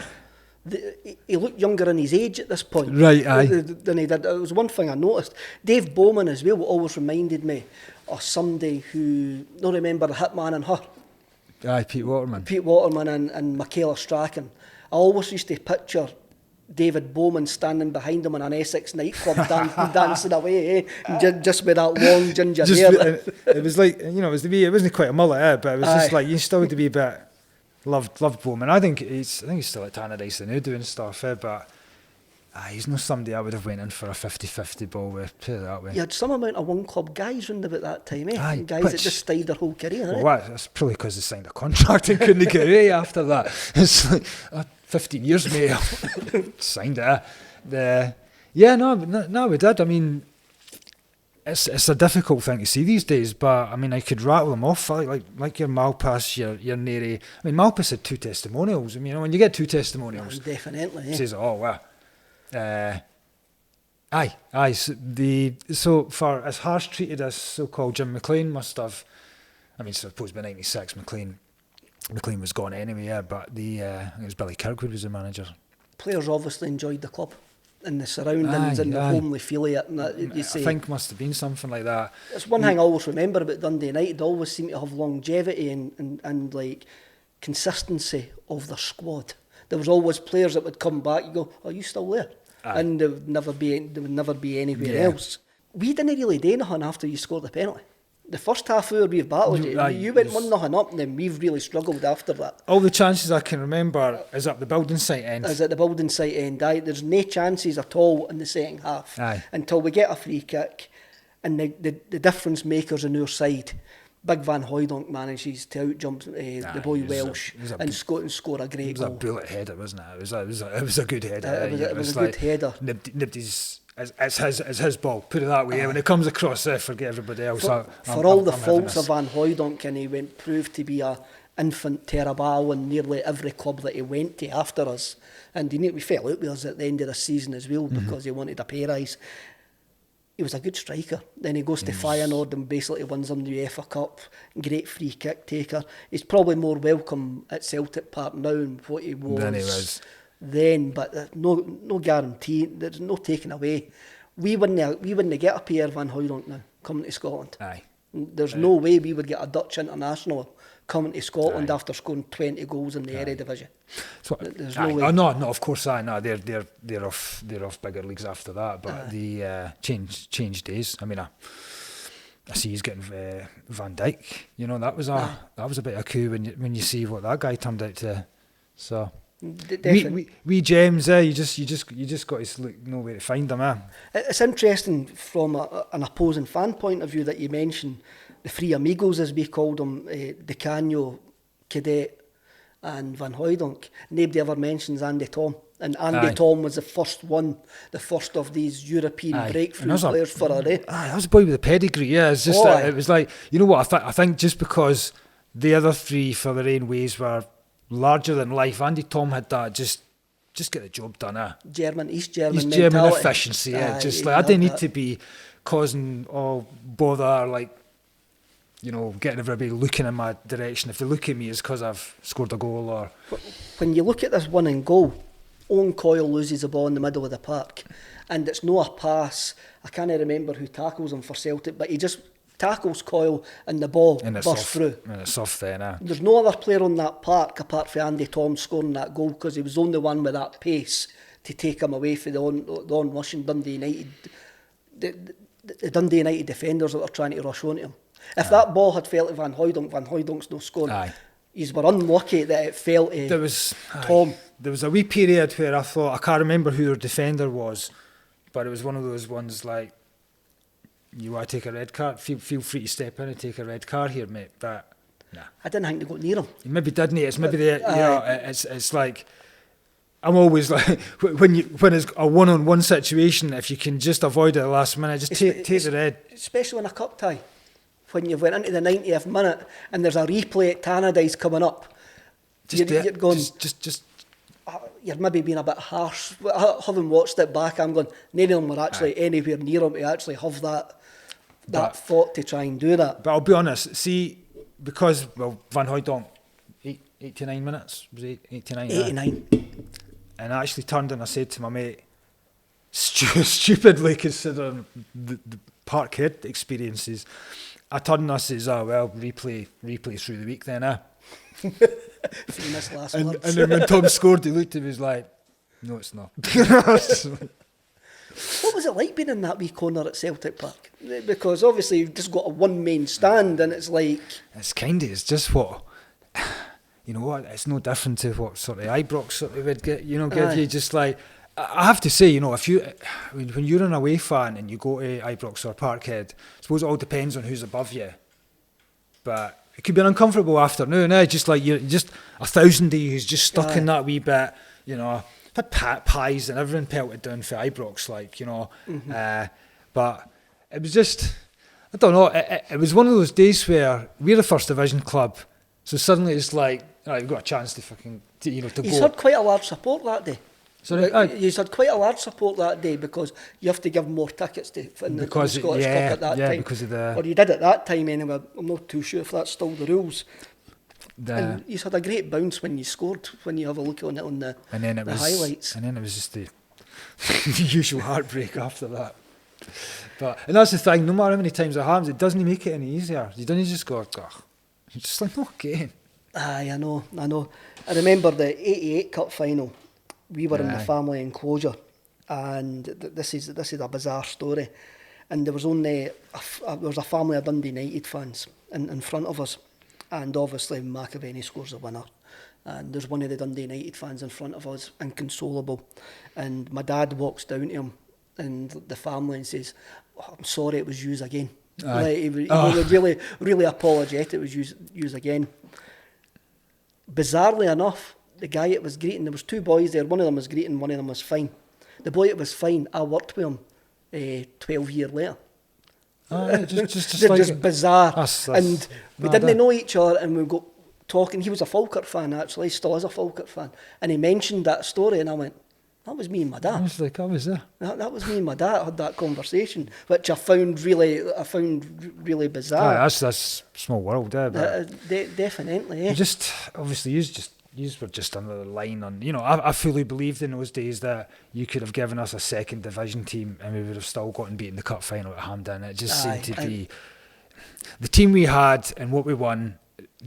He looked younger in his age at this point, Right, aye. than he did. It was one thing I noticed. Dave Bowman as well always reminded me of somebody who, not remember the Hitman and Her. Aye, Pete Waterman. Pete Waterman and Michaela Strachan. I always used to picture David Bowman standing behind him in an Essex nightclub dancing away, just with that long ginger hair. It was like, you know, it wasn't quite a mullet, but it was just like, you still had to be a bit loved Bowman. I think he's still at Tannadice now doing stuff, but he's not somebody I would have went in for a 50-50 ball with, put it that way. You had some amount of one club guys round about that time, Aye, guys that just stayed their whole career, well, that's probably because they signed a contract and couldn't get away after that. It's like 15 years, mate. Signed it. No, we did. I mean, it's a difficult thing to see these days, but I mean, I could rattle them off like your Malpas, your Neri. I mean, Malpas had 2 testimonials. I mean, when you get 2 testimonials, definitely. It says it all. Wow. Aye. So for as harsh treated as so-called Jim McLean must have. I mean, suppose by '96, McLean was gone anyway. But I think it was Billy Kirkwood was the manager. Players obviously enjoyed the club and the surroundings and the homely feel of it. And that, you say, I think must have been something like that. It's one thing I always remember about Dundee United. They always seem to have longevity and like consistency of their squad. There was always players that would come back. You go, "Are you still there?" Aye. And they would never be anywhere else. We didn't really do nothing after you scored the penalty. The first half hour we've battled you went 1-0 up, and then we've really struggled after that. All the chances I can remember is up the building site end. Is at the building site end. There's no chances at all in the second half until we get a free kick, and the difference makers on our side. Big Van Hooijdonk manages to outjump the boy Welsh and score a great goal. It was a bullet header, wasn't it? It was a good header. It was a good header. Nobody's. It's his ball. Put it that way. When it comes across there, forget everybody else. For all the faults of Van Hooijdonk, and he proved to be a infant terrible in nearly every club that he went to after us. And we fell out with us at the end of the season as well because he wanted a pay rise. He was a good striker. Then he goes to Feyenoord and basically wins them the UEFA Cup. Great free kick taker. He's probably more welcome at Celtic Park now than what he was. Than he was. Then, but no guarantee. There's no taking away. We wouldn't get a Pierre Van Hooijdonk now coming to Scotland. Aye. There's no way we would get a Dutch international coming to Scotland after scoring 20 goals in the Eredivisie. There's no way. Oh, no, of course, no, they're off bigger leagues after that. But the change days. I mean, I see he's getting Van Dijk. You know, that was a bit of a coup when you see what that guy turned out to. So we gems, you just got to know where to find them. It's interesting from an opposing fan point of view that you mentioned the three amigos, as we called them, Di Canio, Cadet and Van Hooijdonk. Nobody ever mentions Andy Tom. And Andy Tom was the first of these European breakthrough players for a day. That was a boy with a pedigree, It's just it was like, you know what, I think just because the other three for their own ways were larger than life, Andy Tom had that just get the job done. East German East mentality. German efficiency, just like I didn't need to be causing all bother, like, you know, getting everybody looking in my direction. If they look at me, it's because I've scored a goal. Or when you look at this winning goal, Owen Coyle loses the ball in the middle of the park, and it's not a pass. I can't remember who tackles him for Celtic, but he just tackles Coyle and the ball bursts through. And it's off then, There's no other player on that park apart from Andy Tom scoring that goal, because he was the only one with that pace to take him away from the on-rushing Dundee United. The Dundee United defenders that were trying to rush onto him. If that ball had fell to Van Hooijdonk's no scoring. He's were unlucky that it fell to Tom. There was a wee period where I thought, I can't remember who their defender was, but it was one of those ones like, you want to take a red card? Feel free to step in and take a red card here, mate. But nah, I didn't think they got near him. Maybe didn't he? It's maybe it's like, I'm always like, when it's a one-on-one situation, if you can just avoid it at the last minute, just take the red. Especially in a cup tie, when you've went into the 90th minute and there's a replay at Tannadice coming up. You're going, you're maybe being a bit harsh. Having watched it back, I'm going, none of them were actually anywhere near him to actually have that that thought to try and do that. But I'll be honest, see, because, well, Van Hooijdonk, 89 minutes, was it 89? 89. And I actually turned and I said to my mate, stupidly considering the Parkhead experiences, I turned and I says, oh, well, replay through the week then, Famous last words. And then when Tom scored, he looked at me and was like, no, it's not. What was it like being in that wee corner at Celtic Park? Because obviously you've just got a one main stand and it's like... It's just what, you know what, it's no different to what sort of Ibrox sort of would get, you know, give you just like... I have to say, you know, when you're an away fan and you go to Ibrox or Parkhead, I suppose it all depends on who's above you. But it could be an uncomfortable afternoon, just like you're just 1,000 of you who's just stuck in that wee bit, you know. I've had pies and everything pelted down for Ibrox, like, you know. But it was just, I don't know, it was one of those days where we're a first division club, so suddenly it's like, right, we've got a chance to fucking, you know, to go. He's had quite a large support that day. Sorry, he's had quite a large support that day because you have to give more tickets to in the Scottish Cup at that time. Because of the... Or you did at that time anyway. I'm not too sure if that's still the rules. And he's had a great bounce when you scored, when you have a look on it on the highlights. And then it was just the usual heartbreak after that. And that's the thing, no matter how many times it happens, it doesn't make it any easier. You don't just go, ugh. You're just like, not again. Aye, I know. I remember the 88 Cup final. We were in the family enclosure, and this is a bizarre story. And there was only there was a family of Dundee United fans in front of us, and obviously McAvenny scores the winner, and there's one of the Dundee United fans in front of us, inconsolable, and my dad walks down to him and the family and says, oh, "I'm sorry, it was used again." Like, he was really apologetic. It was used again. Bizarrely enough, the guy that was greeting, there was two boys there, one of them was greeting, one of them was fine. The boy that was fine, I worked with him 12 years later. Just bizarre. And we didn't know each other, and we got talking. He was a Falkirk fan, actually, still is a Falkirk fan. And he mentioned that story, and I went, that was me and my dad. I was like, I was there. That was me and my dad had that conversation, which I found really bizarre. That's a small world, definitely. Just obviously, you were just under the line on. You know, I fully believed in those days that you could have given us a second division team and we would have still gotten beaten the cup final at Hampden. It just seemed to be the team we had and what we won.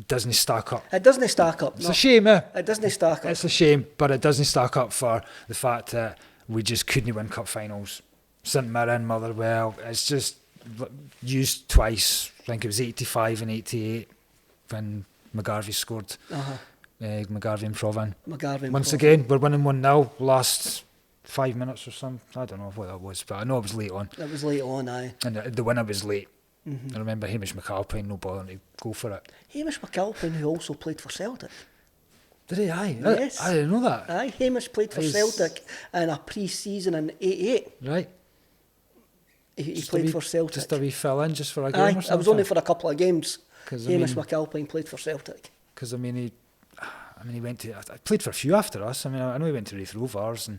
Doesn't stack up. It doesn't stack up. It's a shame, It doesn't stack up. It's a shame, but it doesn't stack up for the fact that we just couldn't win cup finals. St Mirren, Motherwell, it's just used twice. I think it was 85 and 88 when McGarvey scored. McGarvey and Provan. Once again, we're winning 1-0 last 5 minutes or something. I don't know what that was, but I know it was late on. It was late on, aye. And the winner was late. I remember Hamish McAlpine no bothering to go for it. Hamish McAlpine, who also played for Celtic. Did he? Aye. Yes. I didn't know that. Aye, Hamish played for Celtic in a pre-season in 88. Right. He played for Celtic. Just a wee fill in, just for a game or something? It was only for a couple of games. Hamish McAlpine played for Celtic. Because he went to. I played for a few after us. I know he went to Wraith Rovers,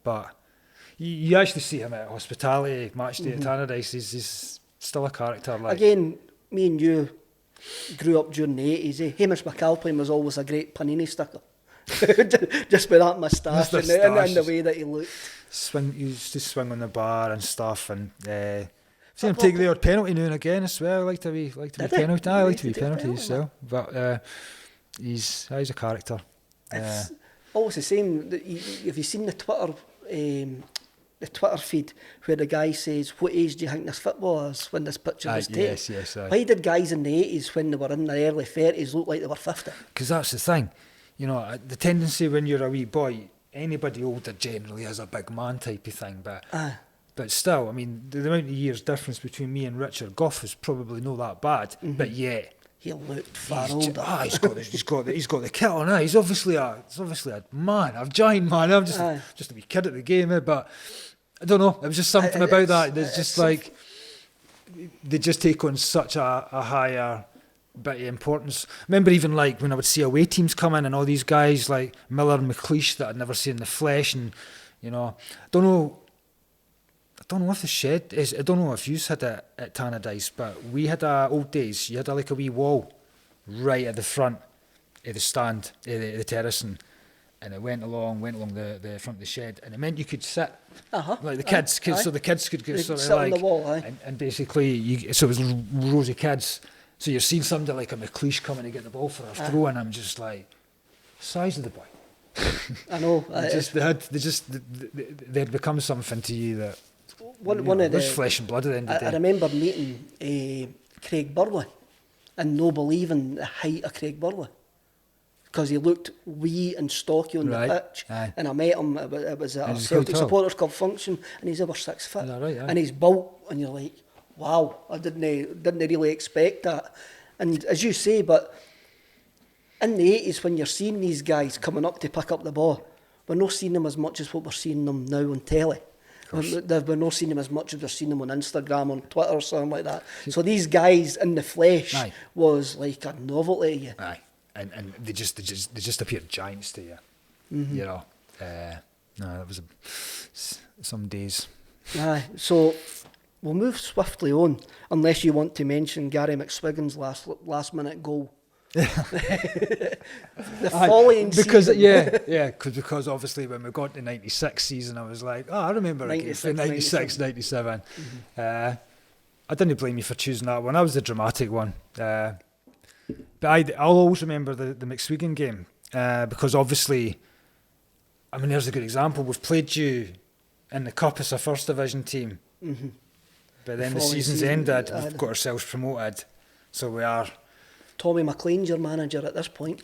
but you actually see him at Hospitality match day at Tannadice. He's still a character. Like. Again, me and you grew up during the 80s. Hamish McAlpine was always a great panini sticker. Just with that moustache and the way that he looked. He used to swing on the bar and stuff, and see him take the odd penalty now and again as well. I like to be penalty. I like to be penalty as well. But he's a character. It's always the same. Have you seen the Twitter feed where the guy says, "What age do you think this footballer is when this picture was taken?" Yes. Why did guys in the 80s, when they were in their early 30s, look like they were 50? Because that's the thing. You know, the tendency when you're a wee boy, anybody older generally has a big man type of thing. But still, I mean, the amount of years difference between me and Richard Gough is probably not that bad. But yet, he looked far older. He's got the kit on. He's obviously a man, a giant man. I'm just a wee kid at the game, but I don't know. It was just something about that. There's just like they just take on such a higher bit of importance. I remember even like when I would see away teams come in and all these guys like Miller and McLeish that I'd never seen in the flesh, and you know, I don't don't know if the shed is. I don't know if you had it at Tannadice, but we had old days. You had like a wee wall right at the front of the stand, the terracing, and it went along the front of the shed, and it meant you could sit like the kids, so the kids could get sort of like on the wall, and basically so it was rows of kids. So you're seeing somebody like a McLeish coming to get the ball for a throw, and I'm just like, size of the boy. I know. They'd become something to you that one of the flesh and blood at the end of the day. I remember meeting Craig Burley and no believing the height of Craig Burley, because he looked wee and stocky on the pitch. And I met him. It was at a Celtic Supporters Club function, and he's over 6 foot, and he's built, and you're like, wow, I didn't really expect that. And as you say, but in the 80s, when you're seeing these guys coming up to pick up the ball, we're not seeing them as much as what we're seeing them now on telly. We're not seeing them as much as we're seeing them on Instagram, on Twitter, or something like that. So these guys in the flesh was like a novelty to you. Aye, and they just appeared giants to you. You know, no, that was some days. Aye, so we'll move swiftly on, unless you want to mention Gary McSwiggan's last minute goal. The following because season. because obviously when we got to 96 season, I was like, I remember 96, 97. I didn't blame you for choosing that one. That was the dramatic one. But I'll always remember the McSwiggan game, because obviously, I mean, there's a good example. We've played you in the Cup as a first division team, but then the season's ended. We've got ourselves promoted, so we are. Tommy McLean's your manager at this point.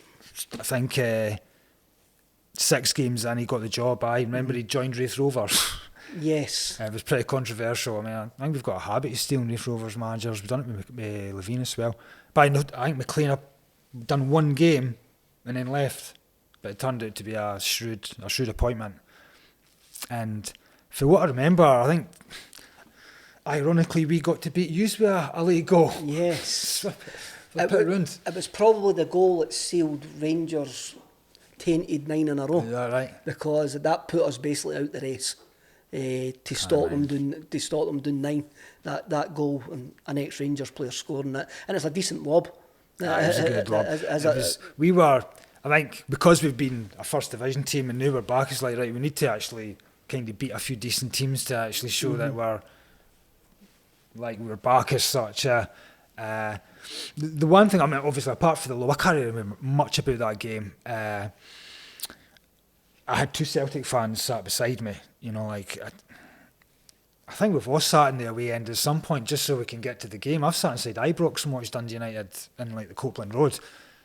I think 6 games in, he got the job. I remember he joined Wraith Rovers. Yes. It was pretty controversial. I mean, I think we've got a habit of stealing Wraith Rovers managers. We've done it with Levine as well. But I think McLean done 1 game and then left. But it turned out to be a shrewd appointment. And for what I remember, I think, ironically, we got to beat you with a late goal. Yes. It was probably the goal that sealed Rangers' tainted 9 in a row. Yeah, right. Because that put us basically out the race to stop them doing 9. That goal, and an ex-Rangers player scoring it, and it's a decent lob. It was a good lob. I think because we've been a first division team and now we're back, it's like, right, we need to actually kind of beat a few decent teams to actually show that we're back as such. The one thing, I mean, obviously, apart from the low, I can't really remember much about that game. I had 2 Celtic fans sat beside me, you know, like, I think we've all sat in the away end at some point just so we can get to the game. I've sat inside Ibrox and watched Dundee United in, like, the Copeland Road. It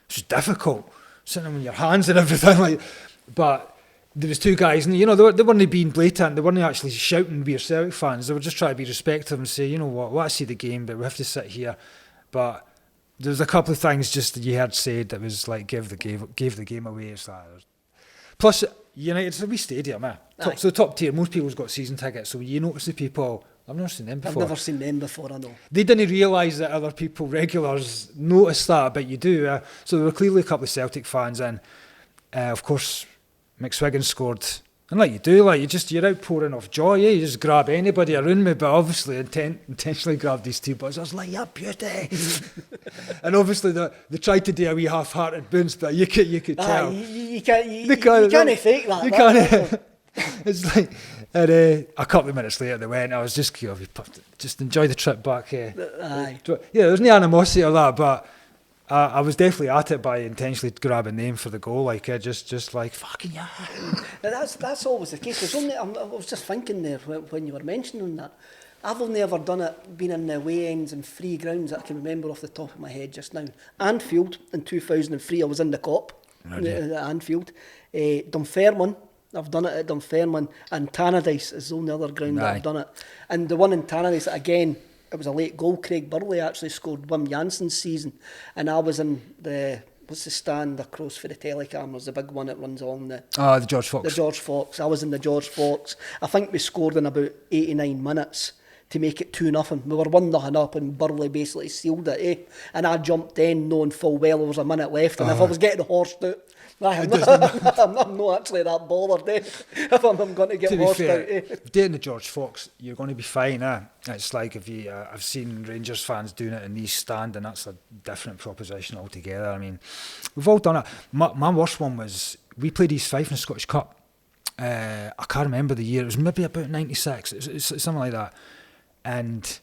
was difficult, sitting on your hands and everything, like, but there was 2 guys, and, you know, they weren't being blatant, they weren't actually shouting, "We are Celtic fans," they were just trying to be respectful and say, you know what, well, I see the game, but we have to sit here. But there was a couple of things just that you had said that was like, gave the game away. It's like, plus, United's a wee stadium, so top tier. Most people's got season tickets, so you notice the people. I've never seen them before. I've never seen them before, I know. They didn't realise that other people, regulars, noticed that, but you do. So there were clearly a couple of Celtic fans, and of course, McSwiggan scored. And like you do, like you're outpouring of joy, you just grab anybody around me, but obviously intentionally grabbed these 2 boys. I was like, "Yeah, beauty!" And obviously they tried to do a wee half-hearted bounce, but you could tell. You can't fake that. You can't. It's like, and a couple of minutes later they went. I was just enjoy the trip back. Aye. Yeah, there's no animosity or that, but I was definitely at it by intentionally grabbing them for the goal, like just like fucking yeah. That's always the case. I was just thinking there when you were mentioning that. I've only ever done it being in the away ends and free grounds that I can remember off the top of my head just now. Anfield in 2003, I was in the Cop at Anfield. Dunfermline, I've done it at Dunfermline, and Tannadice is the only other ground that I've done it. And the one in Tannadice, again, it was a late goal. Craig Burley actually scored Wim Jansen's season, and I was in the stand across for the telecameras, the big one that runs along the George Fox. The George Fox. I was in the George Fox. I think we scored in about 89 minutes to make it 2-0. We were 1-0 up, and Burley basically sealed it. And I jumped in knowing full well there was a minute left, and if I was getting horsed out, I'm not actually that bothered if I'm going to get lost out. Dating the George Fox, you're going to be fine. It's like if you, I've seen Rangers fans doing it in the East Stand, and that's a different proposition altogether. I mean, we've all done it. My worst one was, we played East Fife in the Scottish Cup. I can't remember the year. It was maybe about 96. It's something like that. And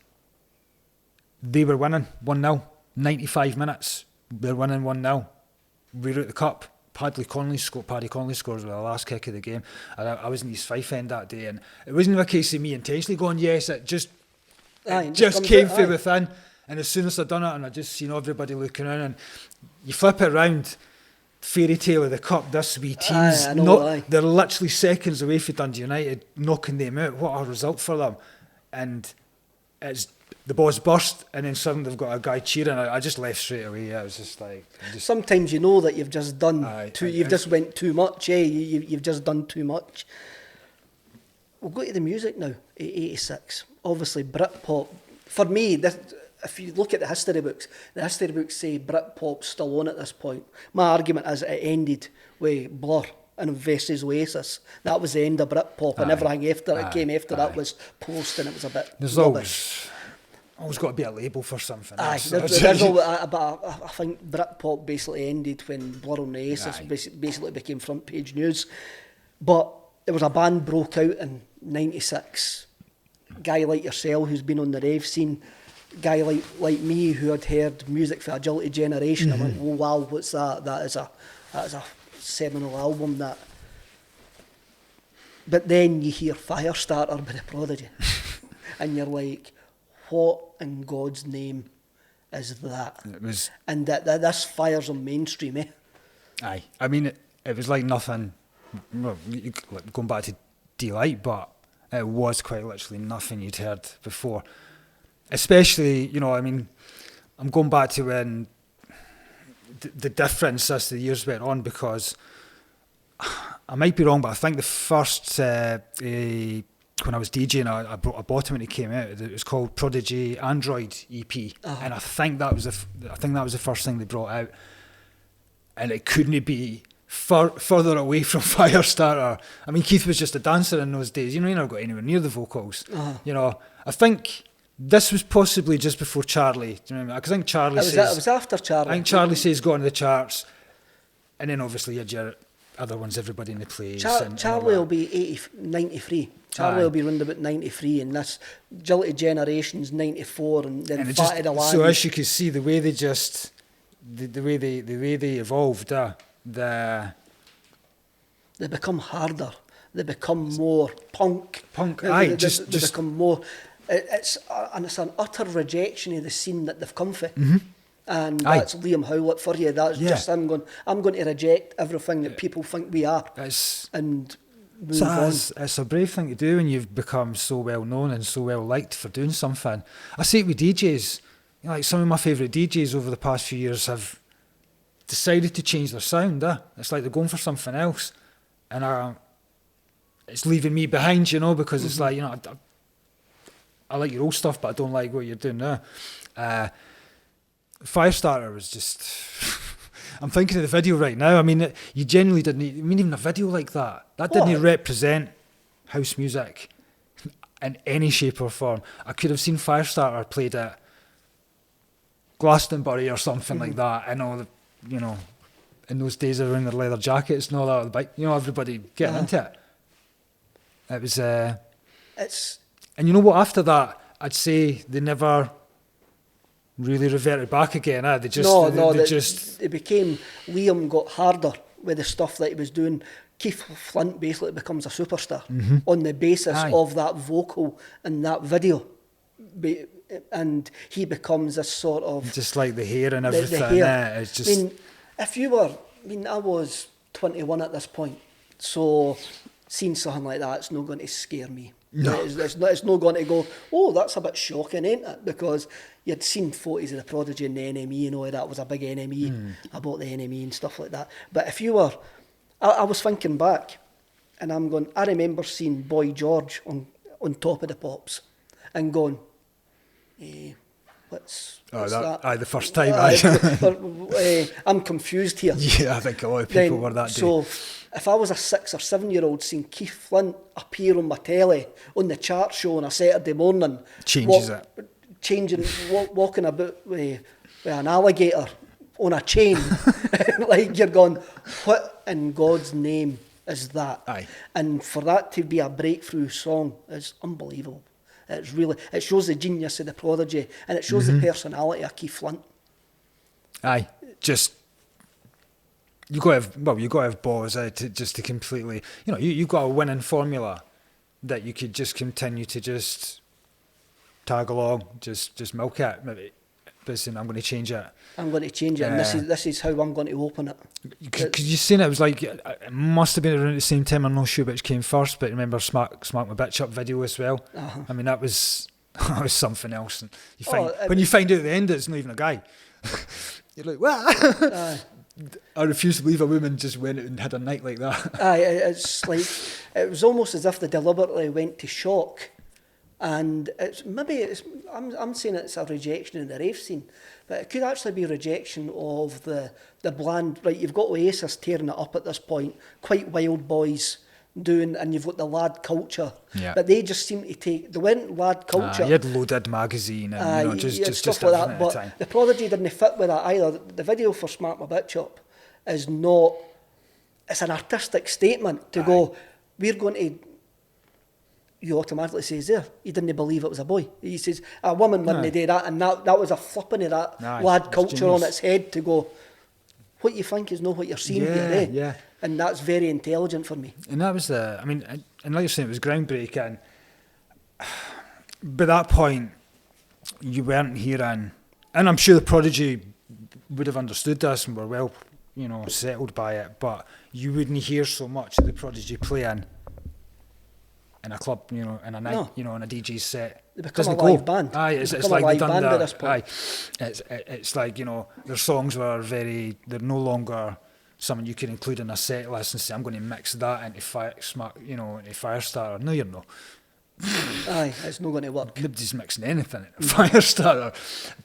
they were winning 1-0. 95 minutes. They're winning 1-0. We're at the cup. Paddy Connolly scores with the last kick of the game. And I was in East Fife end that day, and it wasn't a case of me intentionally going, yes, it just came from within. And as soon as I'd done it, and I just seen everybody looking around, and you flip it around, fairy tale of the cup, this wee team's they're literally seconds away from Dundee United, knocking them out. What a result for them. And it's the balls burst, and then suddenly they've got a guy cheering. I just left straight away. I was just like... Sometimes you know that you've just done you've just went too much, you've just done too much. We'll go to the music now, 86. Obviously, Britpop. For me, if you look at the history books say Britpop's still on at this point. My argument is it ended with Blur and versus Oasis. That was the end of Britpop, and everything after it came after that was post, and it was a bit rubbish. Always got to be a label for something. But I think Britpop basically ended when Blur and Oasis basically became front page news. But there was a band broke out in 96. Guy like yourself who's been on the rave scene, guy like me who had heard music for Agility Generation. I went, oh wow, what's that? That is a seminal album. That. But then you hear Firestarter by the Prodigy, and you're like, what in God's name is that? It was, and that this fires on mainstream, Aye, I mean it was like nothing. Well, going back to Delight, but it was quite literally nothing you'd heard before. Especially, I mean, I'm going back to when the difference as the years went on, because I might be wrong, but I think the first when I was DJing, I bought him when he came out. It was called Prodigy Android EP, and I think that was the first thing they brought out, and it couldn't be further away from Firestarter. I mean, Keith was just a dancer in those days. He never got anywhere near the vocals. I think this was possibly just before Charlie. Do you know what I mean? Because I think Charlie says it was after Charlie. I think Charlie says got on the charts, and then obviously you had your other ones, Everybody in the Place. Charlie will be 93. Charlie will be round about 93, and this Agility Generation's 94, and then Fatty the Land. So as you can see, the way they just the way they evolved, they become harder. They become more punk. They become more. It's an utter rejection of the scene that they've come for. Mm-hmm. And that's Liam Howlett for you. That's just I'm going to reject everything that people think we are. And move on. It's a brave thing to do when you've become so well known and so well liked for doing something. I see it with DJs. Like some of my favourite DJs over the past few years have decided to change their sound. It's like they're going for something else, and it's leaving me behind, because it's like, I like your old stuff, but I don't like what you're doing now. Firestarter was just... I'm thinking of the video right now. I mean, you generally didn't... even a video like that didn't represent house music in any shape or form. I could have seen Firestarter played at Glastonbury or something like that. I know, in those days they were wearing their leather jackets and all that, but everybody getting into it. It was... And you know what? After that, I'd say they never really reverted back again. They just it became... Liam got harder with the stuff that he was doing. Keith Flint basically becomes a superstar on the basis of that vocal and that video. And he becomes a sort of... Just like the hair and everything. The hair. It's just... I was 21 at this point, so seeing something like that, it's not going to scare me. No. It's not going to go, oh, that's a bit shocking, ain't it? Because you'd seen photos of the Prodigy and the NME, that was a big NME. I bought the NME and stuff like that. But if you were... I was thinking back, and I'm going, I remember seeing Boy George on Top of the Pops and going, The first time. I'm confused here. Yeah, I think a lot of people were that day. So, if I was a 6 or 7 year old seeing Keith Flint appear on my telly on the chart show on a Saturday morning, walking about with an alligator on a chain, like you're going, what in God's name is that? Aye. And for that to be a breakthrough song is unbelievable. It shows the genius of the Prodigy, and it shows the personality of Keith Flint. Aye, just you got to have balls to completely, you've got a winning formula that you could just continue to just tag along, just milk it. Maybe, but saying, I'm going to change it. I'm going to change it, and this is how I'm going to open it. Because you seen it was like, it must have been around the same time. I'm not sure which came first, but remember Smack My Bitch Up video as well. I mean, that was something else. And when you find out at the end, it's not even a guy. You're like, what? I refuse to believe a woman just went out and had a night like that. It's like, it was almost as if they deliberately went to shock. And I'm saying it's a rejection in the rave scene, but it could actually be a rejection of the bland, right, you've got Oasis tearing it up at this point, quite Wild Boys doing, and you've got the lad culture, but they just seem to they went lad culture. You had Loaded magazine and just stuff like that, but the Prodigy didn't fit with that either. The video for Smack My Bitch Up is not, it's an artistic statement to go, we're going to, you automatically says there, he didn't believe it was a boy. He says, a woman wouldn't do that, and that was a flipping of that lad culture genius. On its head to go, what you think is not what you're seeing here, Yeah. And that's very intelligent for me. And that was and like you're saying, it was groundbreaking. By that point, you weren't hearing, and I'm sure the Prodigy would have understood this and were well, settled by it, but you wouldn't hear so much of the Prodigy playing in a club, in a night, in a DJ set. They become a live band. Aye, it's like a live band at this point. Aye, it's like, their songs were they're no longer something you can include in a set list and say, I'm going to mix that into into Firestarter. No, you're not. Aye, it's not going to work. Nobody's mixing anything into Firestarter.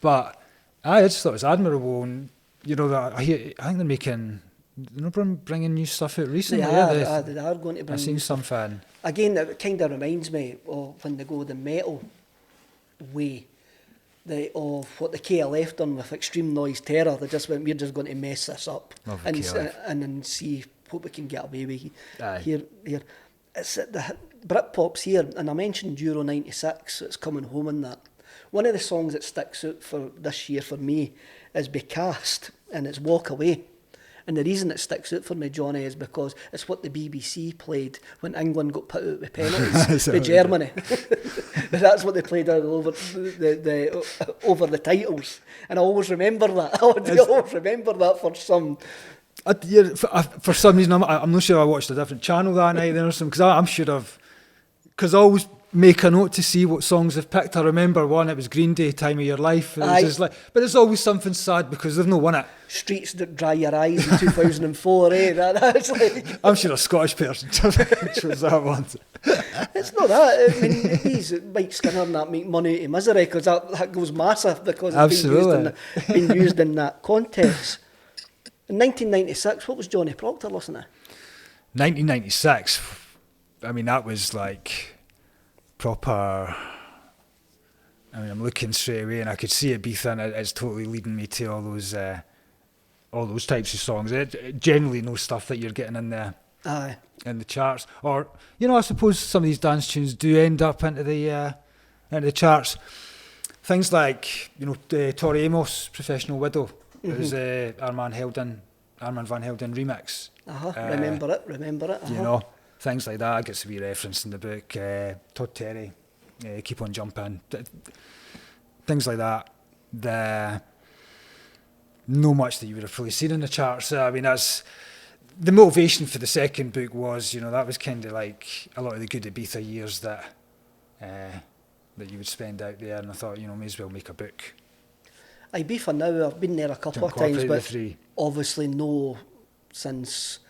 But I just thought it was admirable, and that I think they're making. They're not bringing new stuff out recently. They are going to bring. I've seen something. Again, it kind of reminds me of when they go the metal way, of what the KLF done with Extreme Noise Terror. They just went, we're just going to mess this up and then see what we can get away with here. It's the Britpop's here, and I mentioned Euro 96. It's coming home in that. One of the songs that sticks out for this year for me is Becast, and it's Walk Away. And the reason it sticks out for me, Johnny, is because it's what the BBC played when England got put out with penalties with Germany. That's what they played over the titles. And I always remember that. I always remember that for some... For some reason, I'm not sure I watched a different channel that night or something, because I'm sure because I always make a note to see what songs they've picked. I remember one, it was Green Day, Time of Your Life. It was just like, but it's always something sad because they've not won it. Streets That Dry Your Eyes in 2004, eh? That's like... I'm sure a Scottish person chose that one. It's not that. I mean, these Mike Skinner and that make money out of misery because that goes massive because it's been used in that context. In 1996, what was Johnny Proctor listening to? 1996, I mean, that was like proper... I mean, I'm looking straight away and I could see Ibiza, and it's totally leading me to all those types of songs. Generally no stuff that you're getting in there. Aye. In the charts. Or, I suppose some of these dance tunes do end up into the charts. Things like, Tori Amos, Professional Widow. It was Armand Van Helden remix. Remember it. Things like that gets to be referenced in the book. Todd Terry, Keep On Jumping. Things like that. No much that you would have probably seen in the charts. I mean, that's the motivation for the second book was, that was kind of like a lot of the good Ibiza years that you would spend out there, and I thought, may as well make a book. Ibiza now, I've been there a couple of times, but obviously no since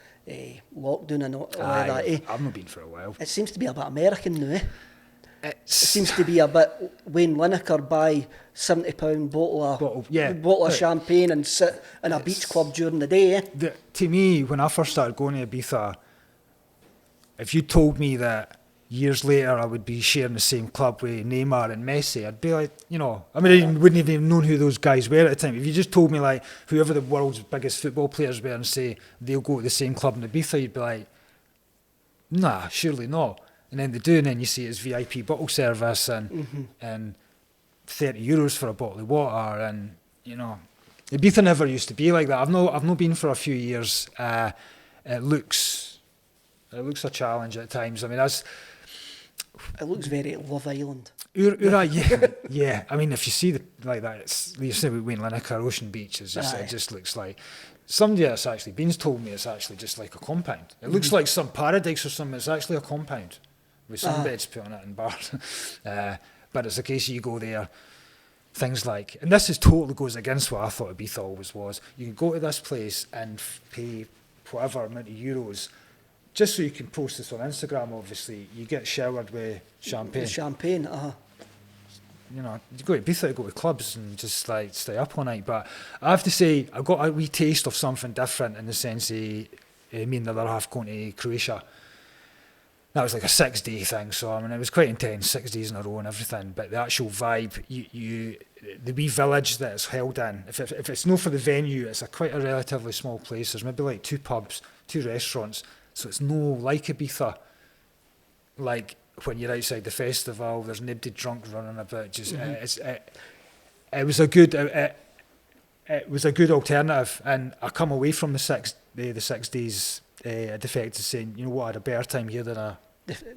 lockdown and all that. I've not been for a while. It seems to be a bit American now, eh? It seems to be a bit Wayne Lineker buy £70 bottle of champagne and sit in a beach club during the day. To me, when I first started going to Ibiza, if you told me that years later I would be sharing the same club with Neymar and Messi, I'd be like, I wouldn't have even known who those guys were at the time. If you just told me like whoever the world's biggest football players were and say they'll go to the same club in Ibiza, you'd be like, nah, surely not. And then they do, and then you see it's VIP bottle service and €30 for a bottle of water, and Ibiza never used to be like that. I've not been for a few years. It looks a challenge at times. I mean, it looks very Love Island. Yeah. I mean, if you see that, you say with Wayne Lineker, Ocean Beach, it just looks like. Somebody that's actually been told me it's actually just like a compound. It looks like some paradise or something. It's actually a compound with some beds put on it and bars. But it's a case you go there, things like, and this is totally goes against what I thought Ibiza always was. You can go to this place and pay whatever amount of euros just so you can post this on Instagram. Obviously, you get showered with champagne. You go to Ibiza, you go to clubs and just like stay up all night. But I have to say, I got a wee taste of something different in the sense of me and the other half going to Croatia. That was like a 6-day thing, so I mean it was quite intense, 6 days in a row and everything. But the actual vibe, the wee village that it's held in, if it's not for the venue, it's quite a relatively small place. There's maybe like 2 pubs, 2 restaurants, so it's no like Ibiza. Like when you're outside the festival, there's nobody drunk running about. Just it was a good alternative, and I come away from the 6 days defected saying, you know what, I had a better time here than a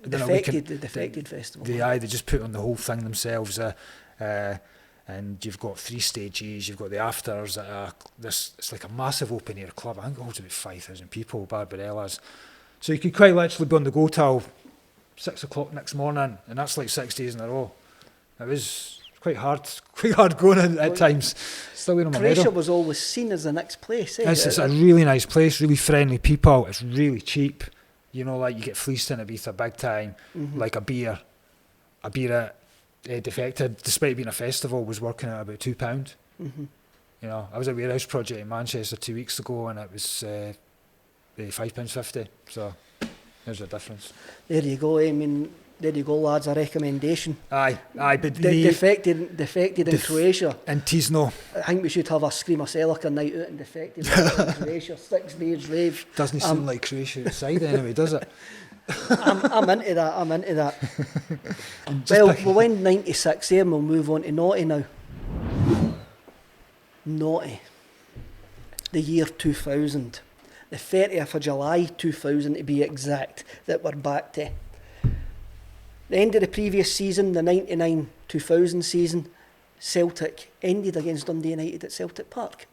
defected festival. They just put on the whole thing themselves, and you've got 3 stages, you've got the afters. It's like a massive open air club. I think it holds about 5,000 people, Barbarella's. So you could quite literally be on the go till 6 o'clock next morning, and that's like 6 days in a row. It was quite hard going at times. Still in my Croatia was always seen as the next place. It's a really nice place, really friendly people. It's really cheap. Like you get fleeced in Ibiza big time. Like a beer at Defected, despite being a festival, was working at about £2. I was at Warehouse Project in Manchester 2 weeks ago, and it was £5.50. So there's a difference. There you go. I mean, there you go, lads. A recommendation. Aye. But defected in Croatia. And Tisno. I think we should have a Screamacelica night out in defected in Croatia. 6 days rave. Doesn't seem like Croatia outside anyway, does it? I'm into that. Well, we'll end 96 there and we'll move on to Naughty now. Naughty. The year 2000. The 30th of July 2000 to be exact, that we're back to. The end of the previous season, the 99-2000 season, Celtic ended against Dundee United at Celtic Park.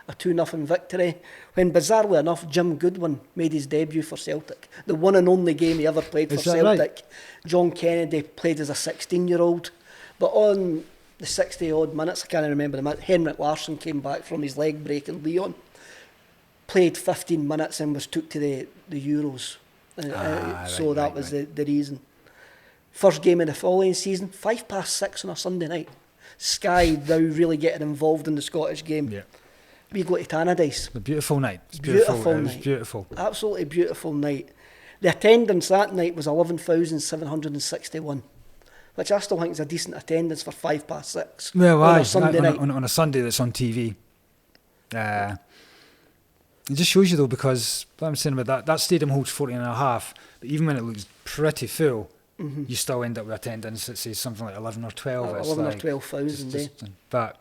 A 2-0 victory, when bizarrely enough Jim Goodwin made his debut for Celtic. The one and only game he ever played for Celtic. Right? John Kennedy played as a 16-year-old. But on the 60-odd minutes, I can't remember the minute, Henrik Larsson came back from his leg break in Lyon. Played 15 minutes and was took to the Euros. So that was the reason. First game of the following season, 6:05 on a Sunday night. Sky now really getting involved in the Scottish game. Yeah. We go to Tannadice. A beautiful night. Beautiful night. It was beautiful. Absolutely beautiful night. The attendance that night was 11,761, which I still think is a decent attendance for 6:05 on a Sunday night. On a Sunday that's on TV. It just shows you though, because what I'm saying about that stadium holds 40.5, but even when it looks pretty full, you still end up with attendance that says something like 11 or 12. 11 or 12,000. But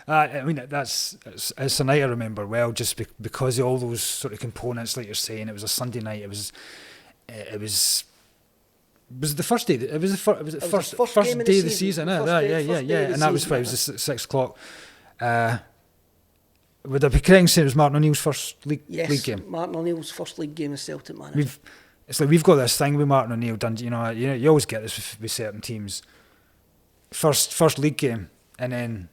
I mean, it's a night I remember well, just because of all those sort of components, like you're saying. It was a Sunday night. It was the first day. It was the first day of the season. And that was why it was 6 o'clock. Would I be correct in saying it was Martin O'Neill's first league game? Martin O'Neill's first league game as Celtic manager. It's like we've got this thing with Martin O'Neill done. You always get this with certain teams. First league game, and then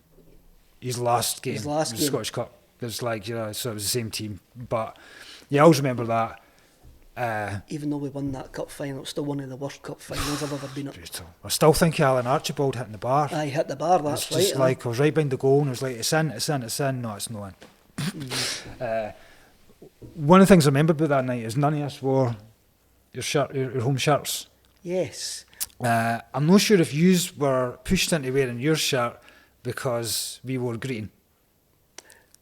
his last game, the Scottish Cup. It's like, so it was the same team. But yeah, I always remember that. Even though we won that cup final, it's still one of the worst cup finals I've ever been at. Brutal. I still think Alan Archibald hitting the bar. I hit the bar, that's it's right. just like, I was right behind the goal and it was like, it's in, it's in, it's in. No, it's not in. One of the things I remember about that night is none of us wore your shirt, your home shirts. Yes. I'm not sure if yous were pushed into wearing your shirt because we wore green.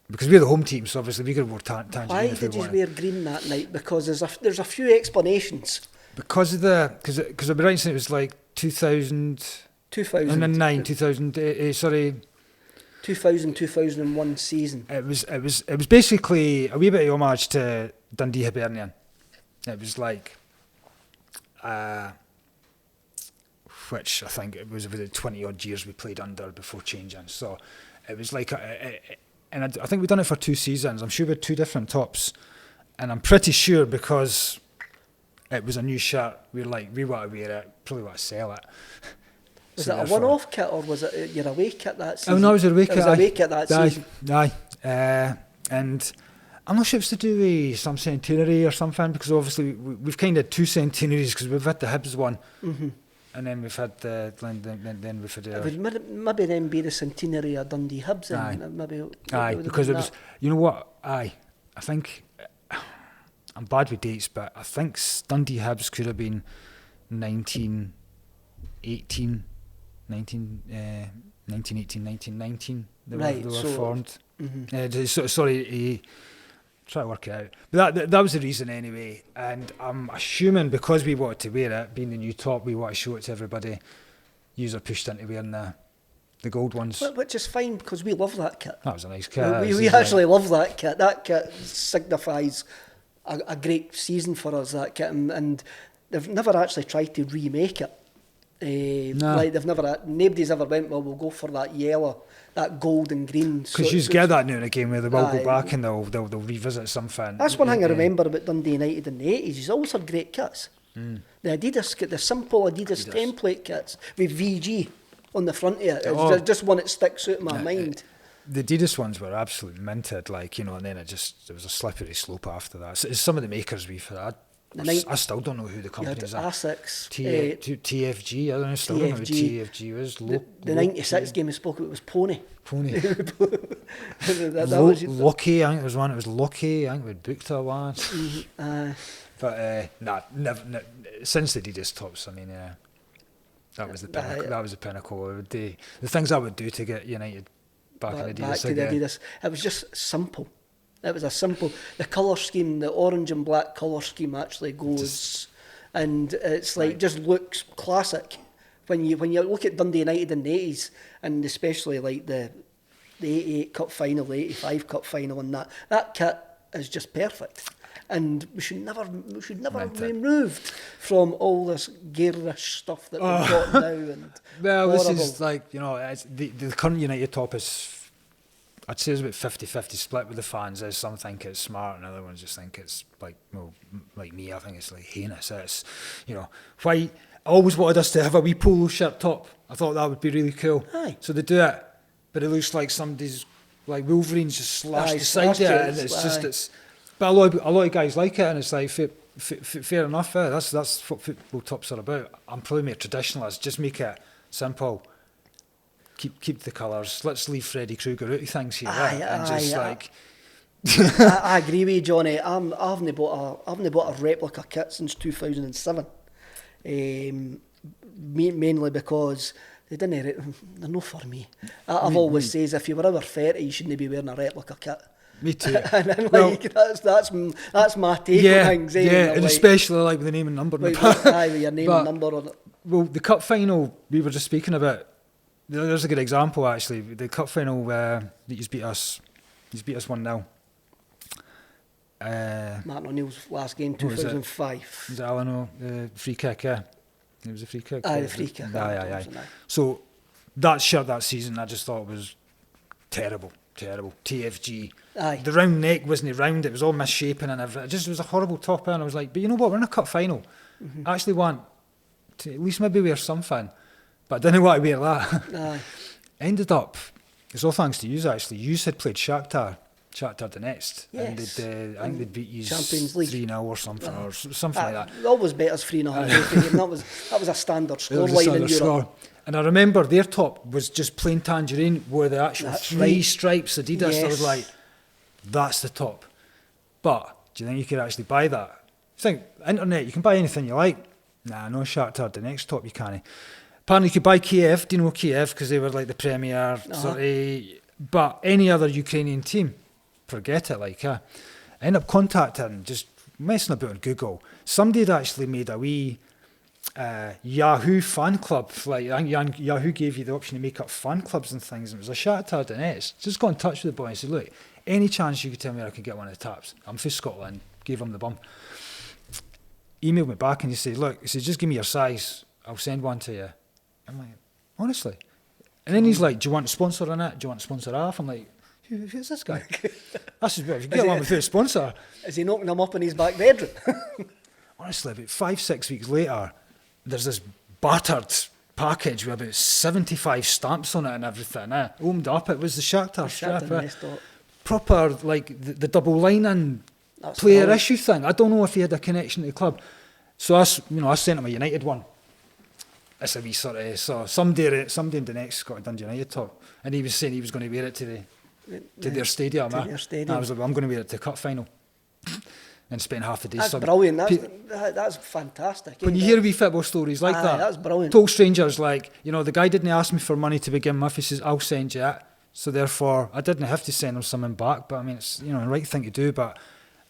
Because we're the home team, so obviously we could have wore tangerine. Why did you wear green that night? Because there's a few explanations. Because of because I've been right in saying it was like 2009, 2001 season. It was basically a wee bit of homage to Dundee Hibernian. It was like, which I think it was about 20 odd years we played under before changing. So it was like, and I think we've done it for 2 seasons. I'm sure we had 2 different tops, and I'm pretty sure because it was a new shirt, we want to wear it, probably want to sell it. Was it a one-off kit or was it your away kit that season? Oh no, it was a away kit. It was a away kit that season. Aye. And I'm not sure if it's to do with some centenary or something, because obviously we've kind of 2 centenaries, because we've had the Hibs one, and then we've had then we've had. It would maybe then be the centenary of Dundee Hibs. Aye, because it was. You know what? I think I'm bad with dates, but I think Dundee Hibs could have been 1918, 1919. They were formed. Sorry. Try to work it out, but that was the reason anyway. And I'm assuming because we wanted to wear it, being the new top, we want to show it to everybody. Yous are pushed into wearing the gold ones, which is fine because we love that kit. That was a nice kit. We actually love that kit. That kit signifies a great season for us. That kit, and they've never actually tried to remake it. No. Like nobody's ever went, well, we'll go for that yellow, that gold and green. Because you get that now and again where they will go back and they'll revisit something. That's one thing I remember about Dundee United in the 80s. He's always had great kits. The Adidas kit, the simple Adidas template kits with VG on the front of it. It's just one that sticks out in my mind. The Adidas ones were absolutely minted, and then it was a slippery slope after that. So some of the makers we've had, I still don't know who the companies are. ASICS, TFG. I don't know who TFG was. The 96 game we spoke about was Pony. Lucky, I think there was one. It was Lucky. I think we booked her once. But never. Since the Adidas tops, I mean, that was the pinnacle. That was the pinnacle. The things I would do to get United back in Adidas. Back to the Adidas. It was just simple. It was the colour scheme, the orange and black colour scheme actually goes, and it's just looks classic. When you look at Dundee United in the 80s, and especially like the 88 Cup final, the 85 Cup final, and that kit is just perfect. And we should never have been moved from all this garish stuff that we've got now. And well, horrible. This is the current United top is. I'd say it's about 50-50 split with the fans. Some think it's smart and other ones just think it's like me, I think it's like heinous. It's, why I always wanted us to have a wee polo shirt top. I thought that would be really cool. Aye. So they do it, but it looks like somebody's, like Wolverine's just slashed the side of it, and it's but a lot of guys like it, and it's like fair enough. That's what football tops are about. I'm probably more traditionalist. Just make it simple. Keep the colours. Let's leave Freddy Krueger out of things here, I agree with you, Johnny. I haven't bought a replica kit since 2007. Mainly because they're not for me. I've always says if you were over 30, you shouldn't be wearing a replica kit. Me too. And that's my take on things. And especially with the name and number. With your name and number on it. Well, the cup final we were just speaking about. There's a good example actually. The cup final that he's beat us 1-0. Martin O'Neill's last game, 2005. Was it Alano, the free kick? Yeah, it was a free kick. The free kick. Aye. So that shirt that season, I just thought was terrible. TFG. Aye. The round neck wasn't round; it was all misshapen and everything. It was a horrible top, and I was like, but you know what? We're in a cup final. I actually want to at least maybe wear something. But I didn't want to wear that. Aye. Ended up, it's all thanks to you actually. You had played Shakhtar Shakhtar Donetsk. Yes. And I think they'd beat you Champions League 3-0 or something, or something like that. It always beat us 3-0. That was a standard It was a scoreline in standard Europe. score. And I remember their top was just plain tangerine, where the actual That's three right. stripes Adidas. Yes. I was like, that's the top. But do you think you could actually buy that? You think internet, you can buy anything you like. Nah, no Shakhtar Donetsk top, you can't. Apparently you could buy Kiev. Do you know Kiev? Because they were like the premier sort of. But any other Ukrainian team, forget it. Like, I ended up contacting, just messing about on Google. Somebody had actually made a wee Yahoo fan club. Like, I think Yahoo gave you the option to make up fan clubs and things. And it was a Shakhtar Donetsk. Just got in touch with the boy and said, look, any chance you could tell me I could get one of the taps? I'm from Scotland. Gave him the bum. Emailed me back and he said, look, he said, just give me your size. I'll send one to you. I'm like, honestly? And then he's like, do you want a sponsor on it? Do you want a sponsor off? I'm like, who's this guy? I said, well, if you get one without a sponsor. Is he knocking them up in his back bedroom? Honestly, about 5-6 weeks later, there's this battered package with about 75 stamps on it and everything. I opened up, it was the Shakhtar strap. Proper, like, the double lining player issue thing. I don't know if he had a connection to the club. So I sent him a United one. It's a wee sort of, so somebody in Donetsk got a Dundee United top, and he was saying he was going to wear it to their stadium. And I was like, well, I'm going to wear it to the cup final, and spend half the day. That's brilliant. That's fantastic. When you hear wee football stories like that, that's brilliant. Total strangers, like, the guy didn't ask me for money to begin with. He says, I'll send you it. So therefore, I didn't have to send him something back. But I mean, it's the right thing to do. But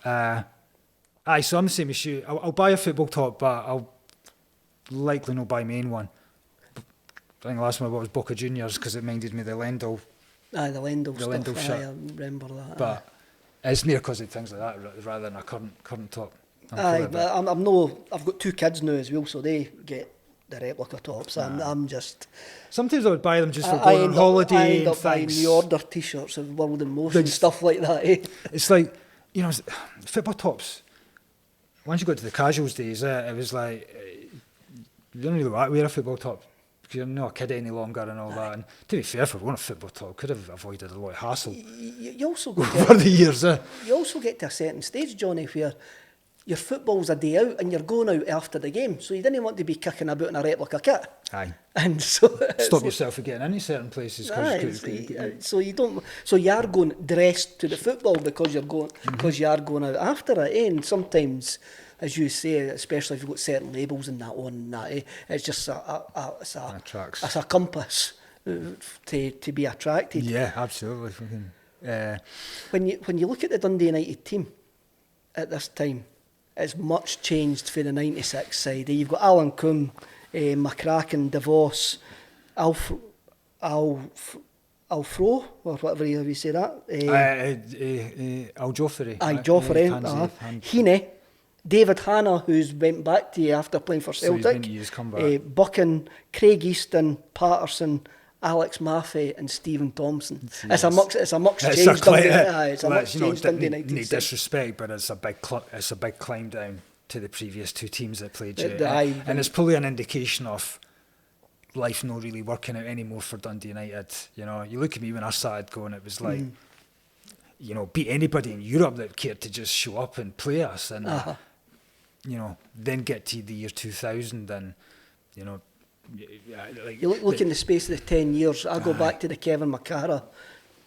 so I'm the same as you. I'll buy a football top, but I'll likely not buy main one. I think the last one I bought was Boca Juniors because it minded me of the Lendl. The Lendl stuff. shirt. I remember that. But it's near because of things like that rather than a current top. But I've got 2 kids now as well, so they get the replica tops. I'm just. Sometimes I would buy them just for going on holiday. I end up buying the order T-shirts of World in Motion, stuff like that. It's like, football tops. Once you got to the casuals days, it was like, you don't really want to wear a football top because you're not a kid any longer and all that. And to be fair, if I wore a football top, could have avoided a lot of hassle. You also get over the years. You also get to a certain stage, Johnny, where your football's a day out and you're going out after the game, so you didn't want to be kicking about in a replica kit. Aye. And so stop yourself from getting into certain places. So you don't. So you are going dressed to the football because you're going because you are going out after it. And sometimes, as you say, especially if you've got certain labels and that on and that, it's just it's a compass to be attracted. Yeah, absolutely. When you look at the Dundee United team at this time, it's much changed for the 96 side. You've got Alan Coombe, McCracken, DeVos, Alfro, or whatever you say that. Joffrey. Joffrey. Heaney. David Hanna, who's went back to you after playing for Celtic. Buchan, Craig Easton, Patterson, Alex Maffey and Stephen Thompson. It's a much change. It's a much change Dundee United. No disrespect, but it's a big climb down to the previous 2 teams that played you. And it's probably an indication of life not really working out anymore for Dundee United. You look at me when I started going, it was like, beat anybody in Europe that cared to just show up and play us, and then get to the year 2000, and you look in the space of the 10 years. I go back to the Kevin McCara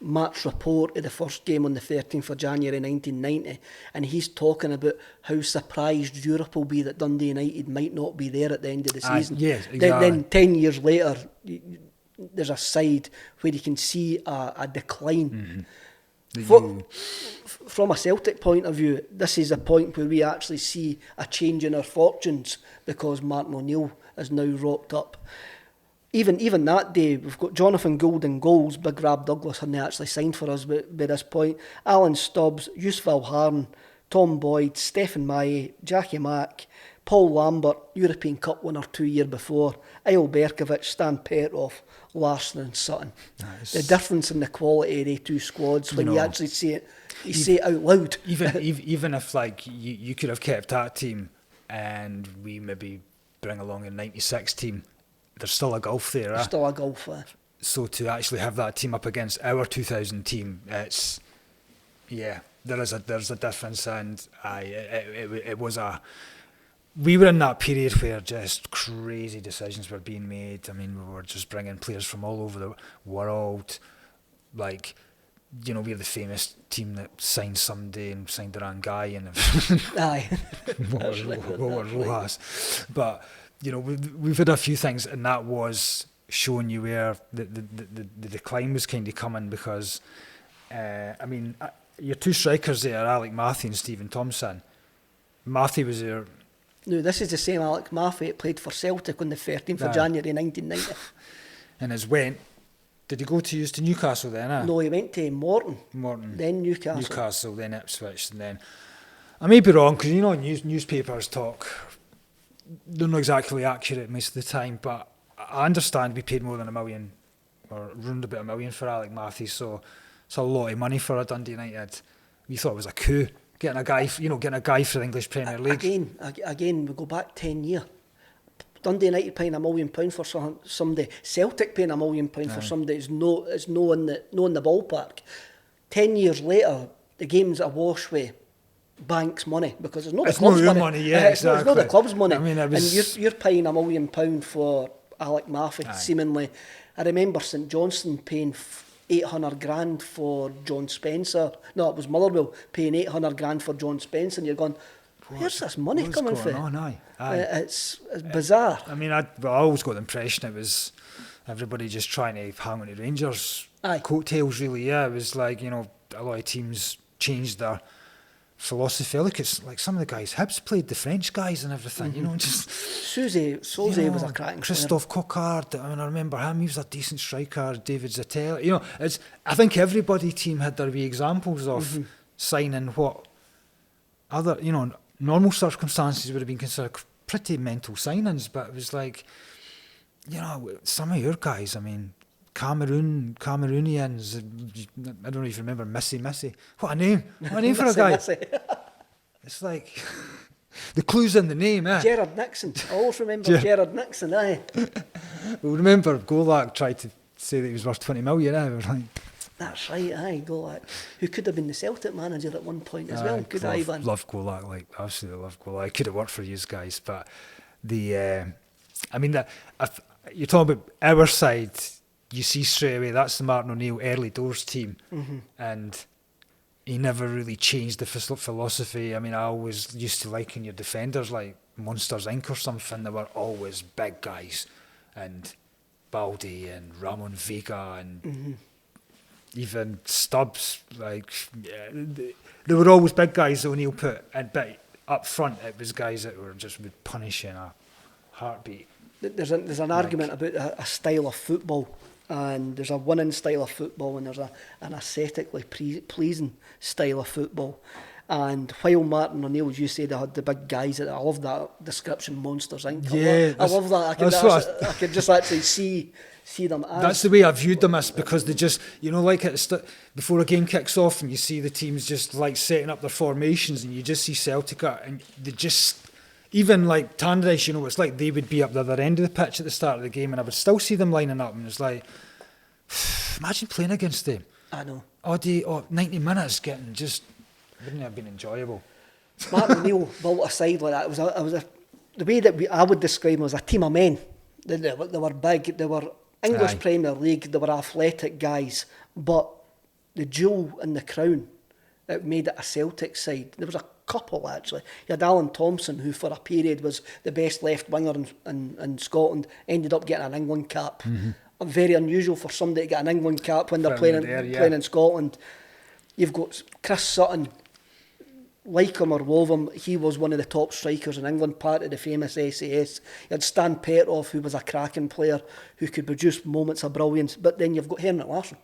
match report of the first game on the 13th of January 1990, and he's talking about how surprised Europe will be that Dundee United might not be there at the end of the season. Yes, exactly. Then 10 years later, there's a side where you can see a decline. From a Celtic point of view, this is a point where we actually see a change in our fortunes because Martin O'Neill is now rocked up. Even that day, we've got Jonathan Gould in goals. Big Rab Douglas hadn't actually signed for us by this point. Alan Stubbs, Yusuf Al-Harn, Tom Boyd, Stephen Maye, Jackie Mack, Paul Lambert, European Cup winner 2 years before, Eyal Berkovic, Stan Petrov, Larsson and Sutton. Nice. The difference in the quality of the 2 squads when you actually see it, say it out loud. Even if like you could have kept that team and we maybe bring along a 96 team, there's still a gulf there. There's still a gulf. So to actually have that team up against our 2000 team, it's Yeah, there's a difference, and it was a. We were in that period where just crazy decisions were being made. I mean, we were just bringing players from all over the world. Like, you know, we're the famous team that signed somebody and signed the wrong guy, and Aye. what were Rojas. But, you know, we've had a few things, and that was showing you where the decline was kind of coming, because, I mean, your two strikers there, Alec Matthew and Stephen Thompson. Matthew was there. No, this is the same Alec Maffey that played for Celtic on the 13th of January 1990. And did he go to Newcastle then? No, he went to Morton. Then Newcastle, then Ipswich, and then... I may be wrong, because you know newspapers talk, they're not exactly accurate most of the time, but I understand we paid more than $1 million, or around about $1 million for Alec Matthew, so it's a lot of money for a Dundee United. We thought it was a coup. Getting a guy for the English Premier League. Again, we go back 10 years. Dundee United paying £1 million for somebody. Celtic paying £1 million for somebody is no in the ballpark. 10 years later, the game's awash with bank's money, because it's not the club's money. It's not the club's money. I mean, and you're paying £1 million for Alec Maffey, seemingly. I remember St Johnstone paying 800 grand for John Spencer. No, it was Motherwell paying 800 grand for John Spencer, and you're going, where's this money coming from? It's bizarre. I mean, I always got the impression it was everybody just trying to hang on to Rangers' coattails, really. Yeah, it was like, you know, a lot of teams changed their philosophy. Look, it's like some of the guys, Hibs played the French guys and everything, you know, just... Suze was a cracking Christophe Coquard, I mean, I remember him, he was a decent striker, David Zattel, you know, I think everybody team had their wee examples of signing what other, you know, normal circumstances would have been considered pretty mental signings, but it was like, you know, some of your guys, I mean, Cameroonians, I don't even remember Missy. What a name for a guy. It's like, the clue's in the name, eh? Gerard Nixon. I always remember Gerard Nixon, aye. Well, remember Golak tried to say that he was worth 20 million, eh? We were like, that's right, aye, Golak. Who could have been the Celtic manager at one point as well, could Ivan? Love Golak, like, absolutely love Golak. I could have worked for you guys, but I mean, you're talking about our side, you see straight away, that's the Martin O'Neill early doors team, and he never really changed the philosophy. I mean, I always used to liken your defenders like Monsters Inc. or something. They were always big guys, and Baldy and Ramon Vega and even Stubbs. Like, they were always big guys that O'Neill put, but up front it was guys that were just would punish in a heartbeat. There's an argument about a style of football, and there's a winning style of football, and there's an aesthetically pleasing style of football. And while Martin O'Neill, as you said, they had the big guys, I love that description, Monsters Inc. I love that. I could just actually see them as... That's the way I viewed them, as because they just, you know, like before a game kicks off and you see the teams just like setting up their formations, and you just see Celtic and they just... Even like Tannadice, you know, it's like they would be up the other end of the pitch at the start of the game, and I would still see them lining up, and it's like, imagine playing against them. I know. 90 minutes wouldn't it have been enjoyable? Martin O'Neill built a side like that. It was the way that I would describe them as a team of men. They were big, they were English Premier League, they were athletic guys, but the jewel in the crown, it made it a Celtic side. There was a couple, actually. You had Alan Thompson, who for a period was the best left winger in Scotland, ended up getting an England cap. Very unusual for somebody to get an England cap when they're playing in Scotland. You've got Chris Sutton, like him or love him, he was one of the top strikers in England, part of the famous SAS. You had Stan Petrov, who was a cracking player, who could produce moments of brilliance. But then you've got Henrik Larsson,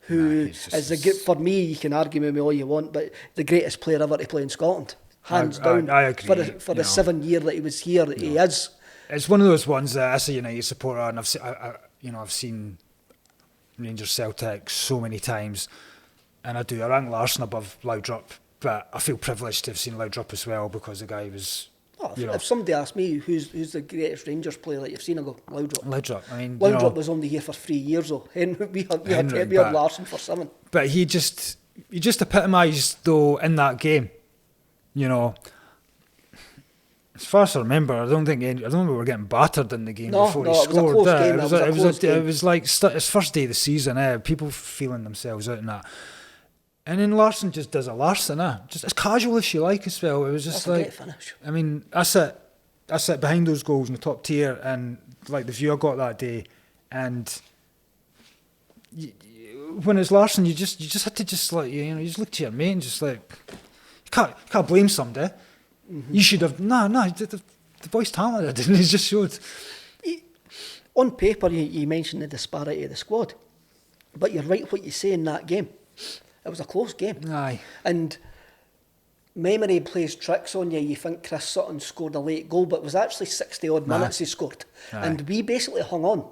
who is for me, you can argue with me all you want, but the greatest player ever to play in Scotland, hands down. I agree. For the 7 year that he was here, he is. It's one of those ones that as a United supporter, and I've seen Rangers Celtic so many times, and I rank Larsson above Laudrup, but I feel privileged to have seen Laudrup as well, because the guy was... If somebody asked me who's the greatest Rangers player that you've seen, I go, Laudrup. Laudrup, I mean... Laudrup was only here for 3 years, though. We had Larsson for 7. But he just... you just epitomised, though, in that game, you know, as far as I remember, I don't think we were getting battered in the game before he scored. It was like it's first day of the season, people feeling themselves out and that. And then Larsson just does a Larsson, just as casual as you like as well. It was just like, I mean, I sit behind those goals in the top tier, and like the view I got that day, and when it's Larsson, you just had to just like, you know, you just look to your mate and just like, you can't blame somebody. You should have the boy's talented, and he just showed. On paper, you mentioned the disparity of the squad, but you're right what you say in that game. It was a close game. Aye. And memory plays tricks on you. You think Chris Sutton scored a late goal, but it was actually 60-odd minutes he scored. Aye. And we basically hung on.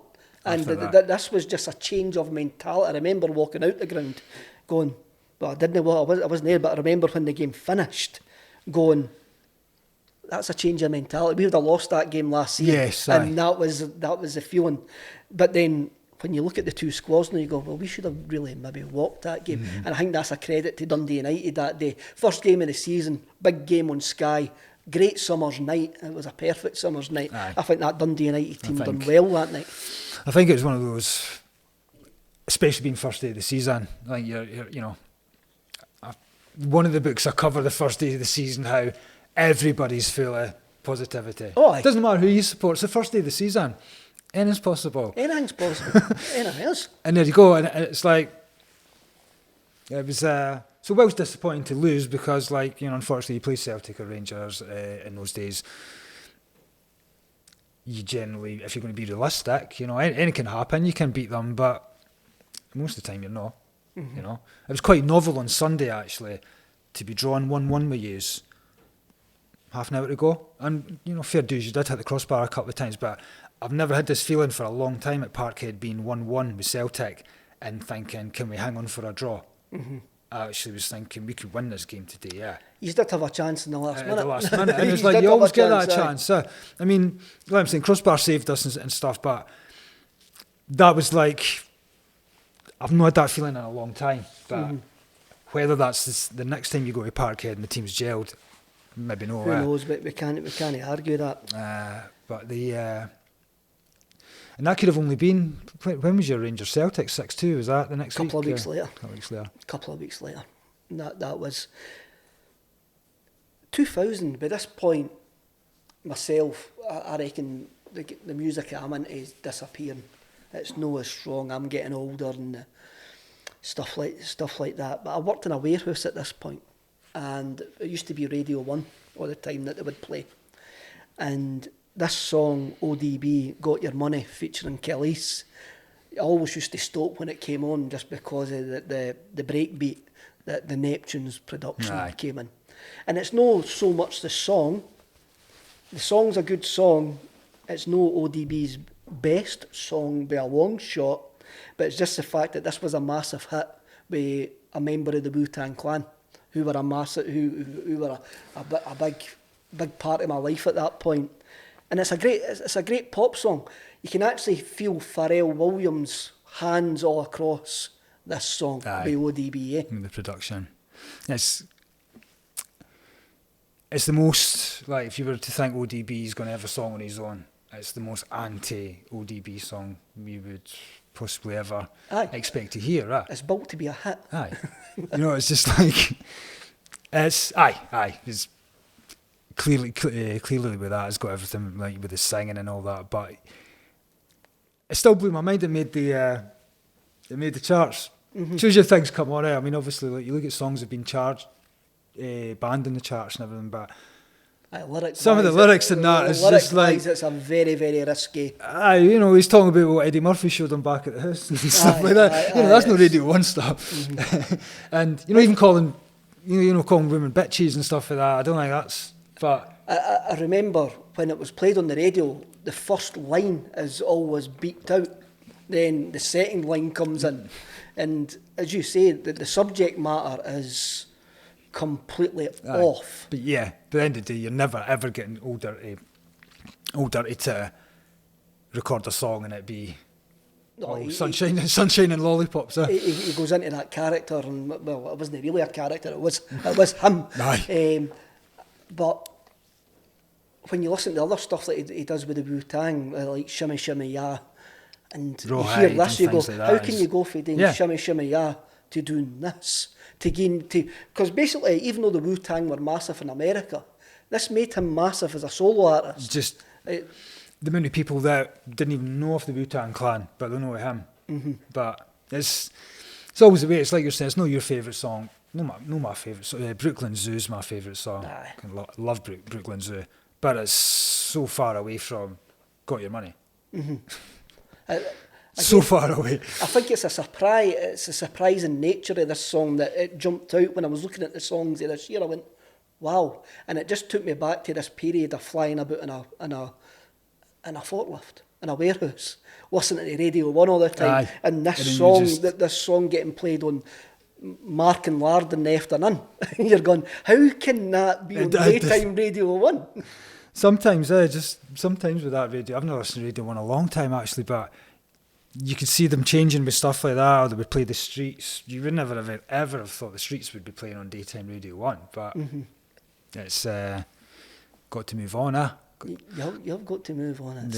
And this was just a change of mentality. I remember walking out the ground going, well, I wasn't there, but I remember when the game finished going, that's a change of mentality. We would have lost that game last season. Yes, and that was the feeling. But then when you look at the two squads now, you go, well, we should have really maybe walked that game. And I think that's a credit to Dundee United that day. First game of the season, big game on Sky, great summer's night. It was a perfect summer's night. Aye. I think that Dundee United team done well that night. I think it was one of those, especially being first day of the season, like you're you know, one of the books I cover the first day of the season, how everybody's full of positivity. Oh, it doesn't matter who you support, it's the first day of the season. Anything's possible. Anything's possible. Anything else. And there you go, and it's like, it was, so Will's disappointing to lose because, like, you know, unfortunately you play Celtic or Rangers in those days. You generally, if you're going to be realistic, you know, anything can happen, you can beat them, but most of the time you're not, you know. It was quite novel on Sunday, actually, to be drawn 1-1 with yous half an hour to go. And, you know, fair dues, you did hit the crossbar a couple of times, but I've never had this feeling for a long time at Parkhead being 1-1 with Celtic and thinking, can we hang on for a draw? I actually was thinking we could win this game today, yeah. You did have a chance in the last minute. The last minute, and it's like you always get that chance. I mean, like I'm saying, crossbar saved us and stuff, but that was like, I've not had that feeling in a long time. But whether that's the next time you go to Parkhead and the team's gelled, maybe no. Who knows? But we can't argue that. But and that could have only been, when was your Rangers Celtic 6-2? Was that the next week? Couple of weeks later. Couple of weeks later. That was 2000. By this point, myself, I reckon the music I'm into is disappearing. It's not as strong. I'm getting older and stuff like that. But I worked in a warehouse at this point, and it used to be Radio 1 all the time that they would play. And this song, ODB, Got Your Money, featuring Kelly's, I always used to stop when it came on just because of the breakbeat that the Neptune's production came in. And it's not so much the song. The song's a good song. It's no ODB's best song by a long shot, but it's just the fact that this was a massive hit with a member of the Wu-Tang Clan, who were a massive, who were a big part of my life at that point. And it's a great pop song. You can actually feel Pharrell Williams' hands all across this song by ODB. The production. It's the most, like, if you were to think ODB is going to have a song on his own, it's the most anti-ODB song we would possibly ever expect to hear. Right? It's built to be a hit. You know, it's just like, it's clearly with that, it's got everything, like with the singing and all that, but it still blew my mind. It made the charts. Shows you things come on. I mean, obviously, like, you look at songs that have been charged, banned in the charts and everything, but some of the lyrics in that is just like, it's a very, very risky. You know, he's talking about what Eddie Murphy showed him back at the house and stuff like that. That's no Radio 1 stuff. And you know, even calling women bitches and stuff like that, I don't think that's. But I remember when it was played on the radio, the first line is always beeped out. Then the second line comes in, and as you say, the subject matter is completely off. But yeah, at the end of the day, you're never ever getting older to record a song and it be No, sunshine and lollipops. He goes into that character, and well, it wasn't really a character. It was him. Aye. But when you listen to other stuff that he does with the Wu-Tang, like Shimmy Shimmy Ya, and you hear this, you go, like how can you go from doing Shimmy Shimmy Ya to doing this? Because basically, even though the Wu-Tang were massive in America, this made him massive as a solo artist. Just the many people that didn't even know of the Wu-Tang Clan, but they know of him. Mm-hmm. But it's always the way. It's like you're saying, it's not your favourite song. No, my favourite song. Brooklyn Zoo's my favourite song. I love Brooklyn Zoo, but it's so far away from Got Your Money. Mm-hmm. So far away. I think it's a surprise. It's a surprising nature of this song that it jumped out when I was looking at the songs of this year. I went, wow, and it just took me back to this period of flying about in a forklift in a warehouse, listening to Radio 1 all the time, and this song getting played on Mark and Lard in the afternoon. You're going, how can that be on daytime Radio 1? Sometimes with that radio, I've not listened to Radio 1 a long time actually, but you could see them changing with stuff like that, or they would play the Streets. You would never ever have thought the Streets would be playing on daytime Radio 1, but it's got to move on, You've got to move on.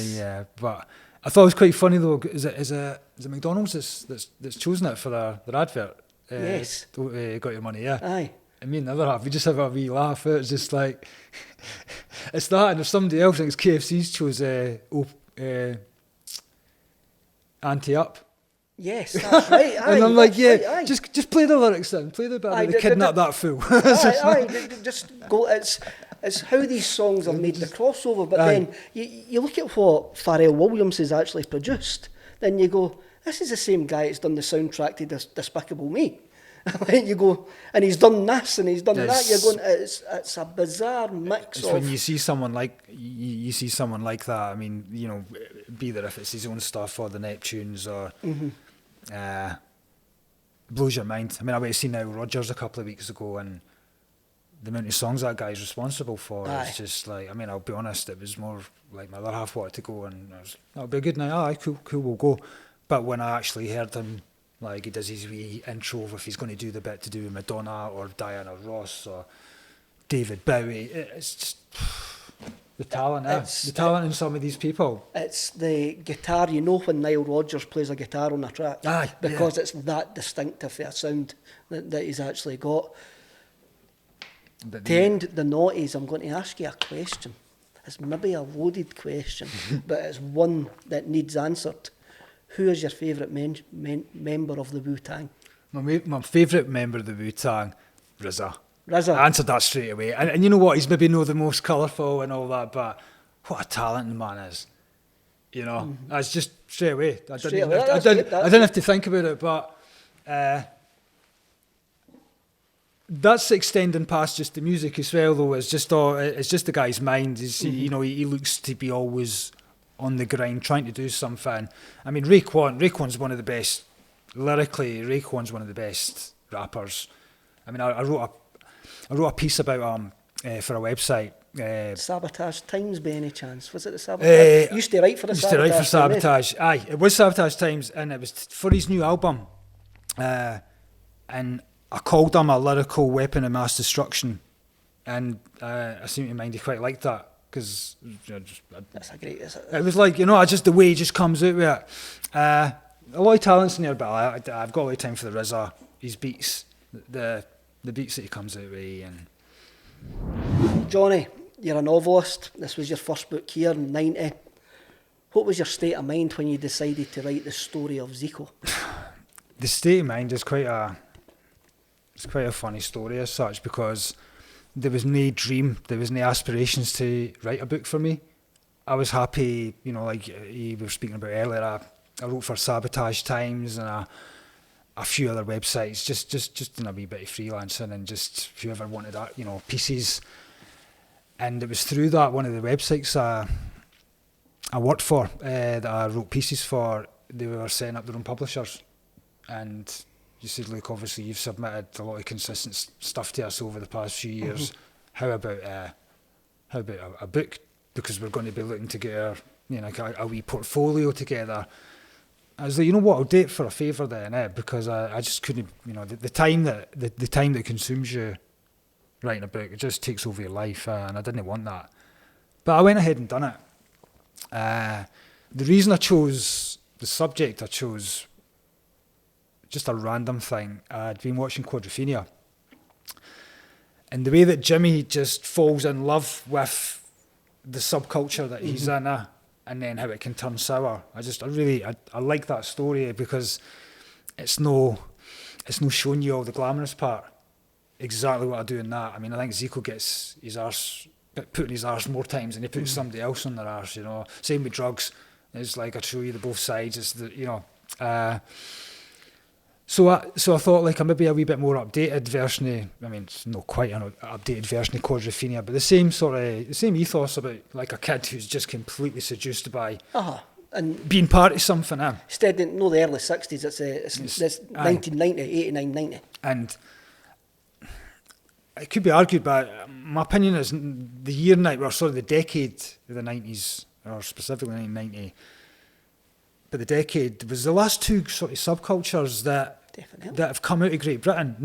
But I thought it was quite funny though. Is it McDonald's that's chosen it for their advert? Yes. Got Your Money, yeah. Aye. And me and the other half, we just have a wee laugh. It's just like it's that, and if somebody else thinks KFC's chose Ante Up. Yes, that's right. Aye, and I'm like, right, just play the lyrics then. Play the bit where they kidnap that fool. Just go. It's how these songs have made the crossover. But then you look at what Pharrell Williams has actually produced. Then you go, this is the same guy that's done the soundtrack to Despicable Me. You go, and he's done this and he's done that. You're going, it's a bizarre mix. It's when you see someone like you see someone like that. I mean, you know, be there if it's his own stuff or the Neptunes or blows your mind. I mean, I went to see Nile Rodgers a couple of weeks ago, and the amount of songs that guy's responsible for is just like. I mean, I'll be honest, it was more like my other half wanted to go, and that'll be a good night. Aye, cool, we'll go. But when I actually heard him. Like he does his wee intro if he's going to do the bit to do with Madonna or Diana Ross or David Bowie. It's just the talent. The talent in some of these people. It's the guitar. You know when Nile Rodgers plays a guitar on a track, because it's that distinctive a sound that he's actually got. To end the noughties, I'm going to ask you a question. It's maybe a loaded question, but it's one that needs answered. Who is your favourite member of the Wu-Tang? My favourite member of the Wu-Tang, RZA. I answered that straight away. And you know what? He's maybe not the most colourful and all that, but what a talent the man is. You know, that's just straight away. I didn't have to think about it, but that's extending past just the music as well, though. It's just the guy's mind. You know, he looks to be always on the grind, trying to do something. I mean, Raekwon's one of the best, lyrically, Raekwon's one of the best rappers. I mean, I wrote a piece about him for a website. Sabotage Times, by any chance? Was it the Sabotage? Used to write for Sabotage. Aye, it was Sabotage Times, and it was for his new album. And I called him a lyrical weapon of mass destruction, and I seem to mind he quite liked that. Because that's a great. It was like, you know, just the way he just comes out with it. A lot of talents in there, but I've got a lot of time for the RZA. His beats, the beats that he comes out with. And Johnny, you're a novelist. This was your first book here in '90. What was your state of mind when you decided to write the story of Zico? The state of mind is quite a funny story as such, because there was no dream, there was no aspirations to write a book for me. I was happy, you know, like you were speaking about earlier, I wrote for Sabotage Times and a few other websites, just in a wee bit of freelancing, and just whoever wanted that, you know, pieces. And it was through that, one of the websites I worked for, that I wrote pieces for, they were setting up their own publishers. And you said, look, obviously you've submitted a lot of consistent stuff to us over the past few years. How about a book? Because we're going to be looking to get a wee portfolio together. I was like, you know what, I'll do it for a favour then, because I just couldn't, you know, the time that consumes you writing a book, it just takes over your life, and I didn't want that. But I went ahead and done it. The reason I chose the subject, I chose just a random thing. I'd been watching Quadrophenia, and the way that Jimmy just falls in love with the subculture that he's in, and then how it can turn sour. I like that story because it's no showing you all the glamorous part. Exactly what I do in that. I mean, I think Zico gets his arse put in his arse more times than he puts somebody else on their arse, you know. Same with drugs. It's like I show you the both sides. It's the, you know. So I thought like maybe a wee bit more updated version of, I mean, it's not quite an updated version of Quadrophenia, but the same ethos about like a kid who's just completely seduced by and being part of something. Instead, no, the early 60s, it's 1990, 89, 90. And it could be argued, but my opinion is the year the decade of the 90s, or specifically 1990, but the decade was the last two sort of subcultures that have come out of Great Britain.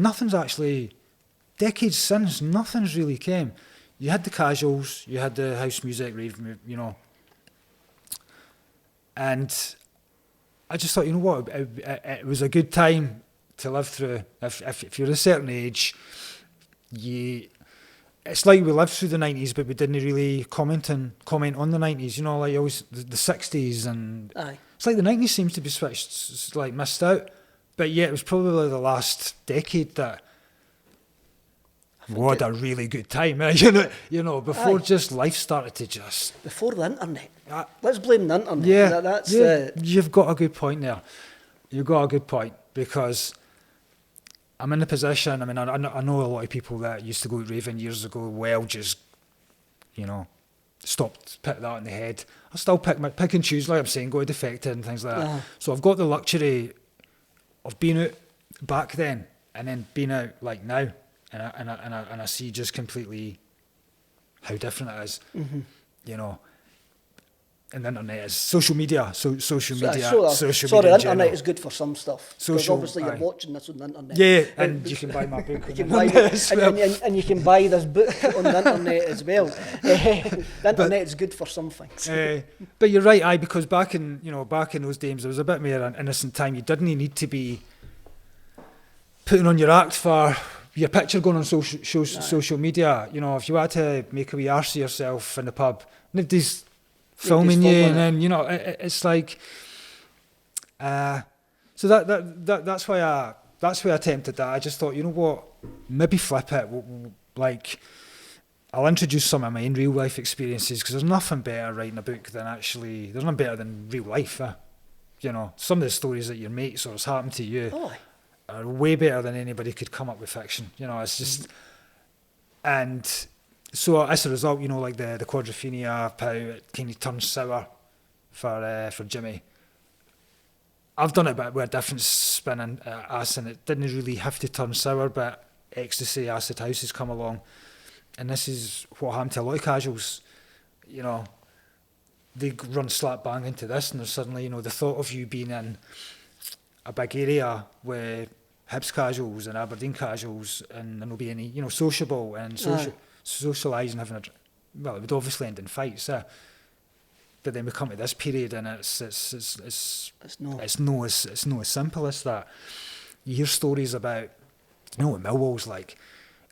Decades since, nothing's really came. You had the casuals, you had the house music, rave, you know. And I just thought, you know what, it was a good time to live through. If you're a certain age, it's like we lived through the 90s, but we didn't really comment on the 90s, you know, like always the 60s, and it's like the 90s seems to be switched, like missed out, but yet it was probably the last decade that what a really good time, you know, before just life started to just... Before the internet. Let's blame the internet. Yeah, you've got a good point there. You've got a good point, because I'm in a position, I mean, I know a lot of people that used to go raving years ago, well, just, you know, stopped, pick that on the head. I still pick and choose, like I'm saying, go to Defected and things like that. So I've got the luxury of being out back then and then being out like now, and I see just completely how different it is, you know. And the internet is social media. Social media the internet is good for some stuff. Because obviously you're watching this on the internet. Yeah, and you can buy my book on the internet as well. And you can buy this book on the internet as well. The internet is good for some things. But you're right, because back in those days, there was a bit more an innocent time. You didn't need to be putting on your act for your picture going on social media. You know, if you had to make a wee arse of yourself in the pub, nobody's filming you, and then, you know, it's like, so that's why I attempted that. I just thought, you know what, maybe flip it. Like, I'll introduce some of my own real life experiences, because there's nothing better writing a book than there's nothing better than real life. You know, some of the stories that your mates or has happened to you are way better than anybody could come up with fiction. You know, it's just, and so as a result, you know, like the Quadrophenia, how it kind of turned sour for Jimmy. I've done it but with a different spin and acid, and it didn't really have to turn sour, but ecstasy, acid house has come along, and this is what happened to a lot of casuals. You know, they run slap bang into this, and there's suddenly, you know, the thought of you being in a big area where Hibs casuals and Aberdeen casuals, and there will be any, you know, sociable and socialising, having it would obviously end in fights, but then we come to this period, and it's not as simple as that. You hear stories about, you know, what Millwall's like.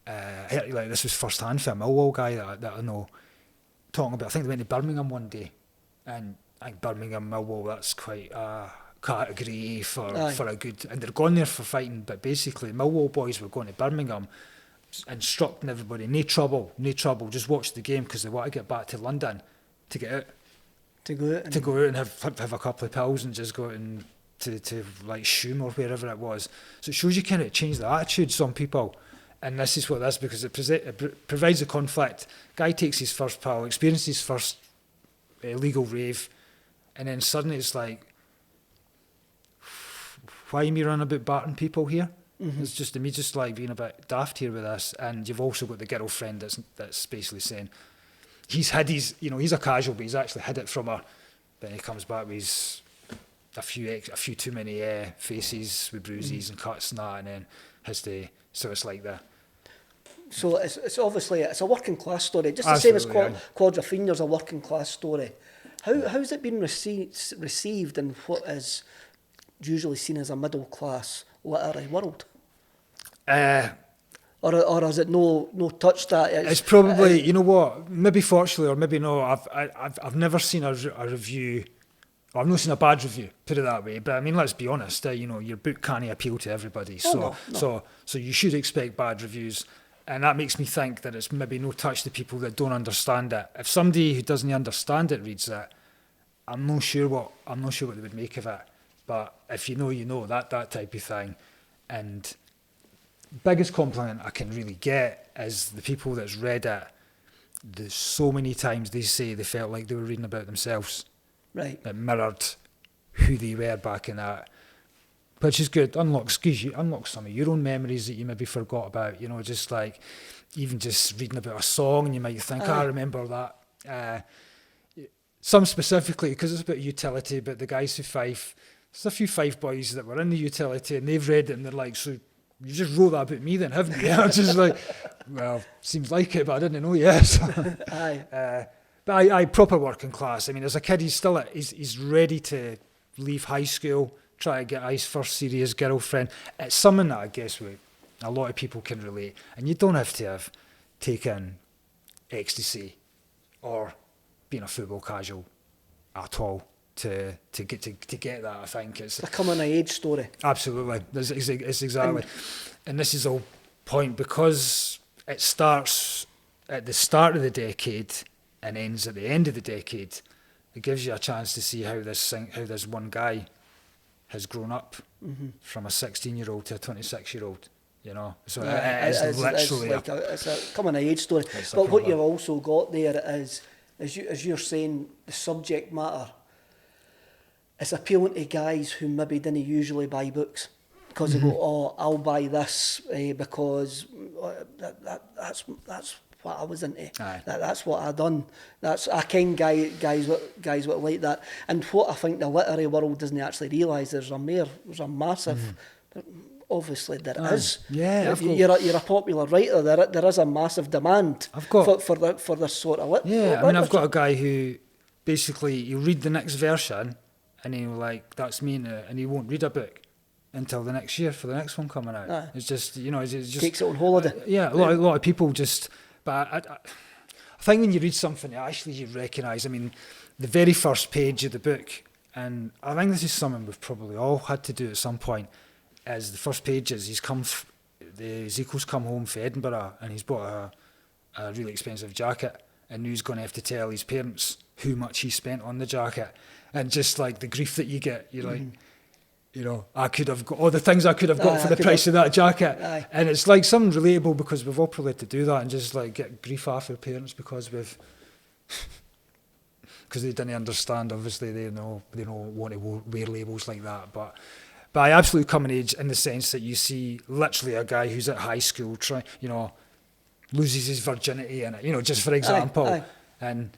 Like this was first hand for a Millwall guy that I know, talking about, I think they went to Birmingham one day, and I think Birmingham, Millwall, that's quite a category for a good, and they're gone there for fighting, but basically Millwall boys were going to Birmingham, instructing everybody, no trouble, just watch the game, because they want to get back to London to get out. To go out and have a couple of pills and just go out and to like Shoom or wherever it was. So it shows you kind of change the attitudes on people. And this is what it is, because it provides a conflict. Guy takes his first pill, experiences his first illegal rave, and then suddenly it's like, why am you running about batting people here? Mm-hmm. It's just me just like being a bit daft here with this. And you've also got the girlfriend that's basically saying he's a casual, but he's actually hid it from her. Then he comes back with his a few too many faces with bruises and cuts and that, and then has to. So it's like the. So it's obviously it's a working class story, just the Absolutely, same as Quadrophenia's a working class story. How's it been received in what is usually seen as a middle class literary world? Or has it no touched that? It's probably, you know what, maybe fortunately or maybe no. I've never seen a review. I've not seen a bad review, put it that way. But I mean, let's be honest. You know, your book can't appeal to everybody, so you should expect bad reviews. And that makes me think that it's maybe no touch to people that don't understand it. If somebody who doesn't understand it reads it, I'm not sure what they would make of it. But if you know, that type of thing. And biggest compliment I can really get is the people that's read it. There's so many times they say they felt like they were reading about themselves. Right. It mirrored who they were back in that. Which is good. Unlocks some of your own memories that you maybe forgot about. You know, just like even just reading about a song, and you might think, I remember that. Some specifically, because it's about utility, but the guys who Fife, there's a few Fife boys that were in the utility, and they've read it, and they're like, so you just wrote that about me then, haven't you? I'm just like, well, seems like it, but I didn't know. Yes. Aye. But I proper working class. I mean, as a kid, he's ready to leave high school, try to get his first serious girlfriend. It's something that I guess a lot of people can relate. And you don't have to have taken ecstasy or being a football casual at all to get that. I think it's a coming of age story. Absolutely, it's exactly. And this is the point, because it starts at the start of the decade and ends at the end of the decade. It gives you a chance to see how this one guy has grown up from a 16-year-old to a 26-year-old, you know. So it's literally it's a coming of age story. But what you've also got there is, as you're saying, the subject matter. It's appealing to guys who maybe didn't usually buy books, because they go, oh, I'll buy this because that's what I was into. That's what I done. I ken guys what like that. And what I think the literary world doesn't actually realise, there's a massive. Obviously, there is. Yeah, you're a popular writer. There is a massive demand for this sort of literature. Yeah, I mean, I've got a guy who basically he'll read the next version, and he'll like, that's me, and he won't read a book until the next year for the next one coming out. It's just, you know, it's just takes it on holiday. Yeah, a lot of people just. But I think when you read something, actually you recognise. I mean, the very first page of the book, and I think this is something we've probably all had to do at some point. Is the first page is Ezekiel's come home from Edinburgh, and he's bought a really expensive jacket, and he's going to have to tell his parents how much he spent on the jacket, and just like the grief that you get, you're like, you know, I could have got all the things I could have got for the price of that jacket. And it's like something relatable, because we've all probably had to do that and just like get grief off our parents because they didn't understand. Obviously, they don't want to wear labels like that. But I absolutely come in age in the sense that you see literally a guy who's at high school loses his virginity in it, you know, just for example. And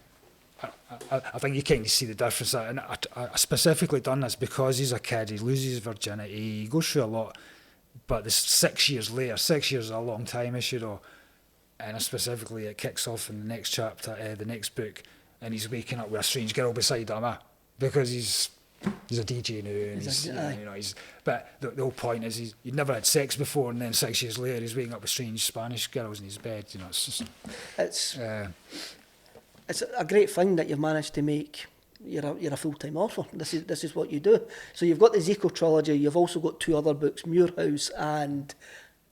I think you kind of see the difference. And I specifically done this because he's a kid, he loses his virginity, he goes through a lot, but this 6 years later, 6 years is a long time, as you know, and specifically it kicks off in the next chapter, the next book, and he's waking up with a strange girl beside him, because he's a DJ now, and but the whole point is he'd never had sex before, and then 6 years later he's waking up with strange Spanish girls in his bed, you know. It's a great thing that you've managed to make. You're a full-time author. This is what you do. So you've got the Ezekiel trilogy. You've also got two other books, Muirhouse, and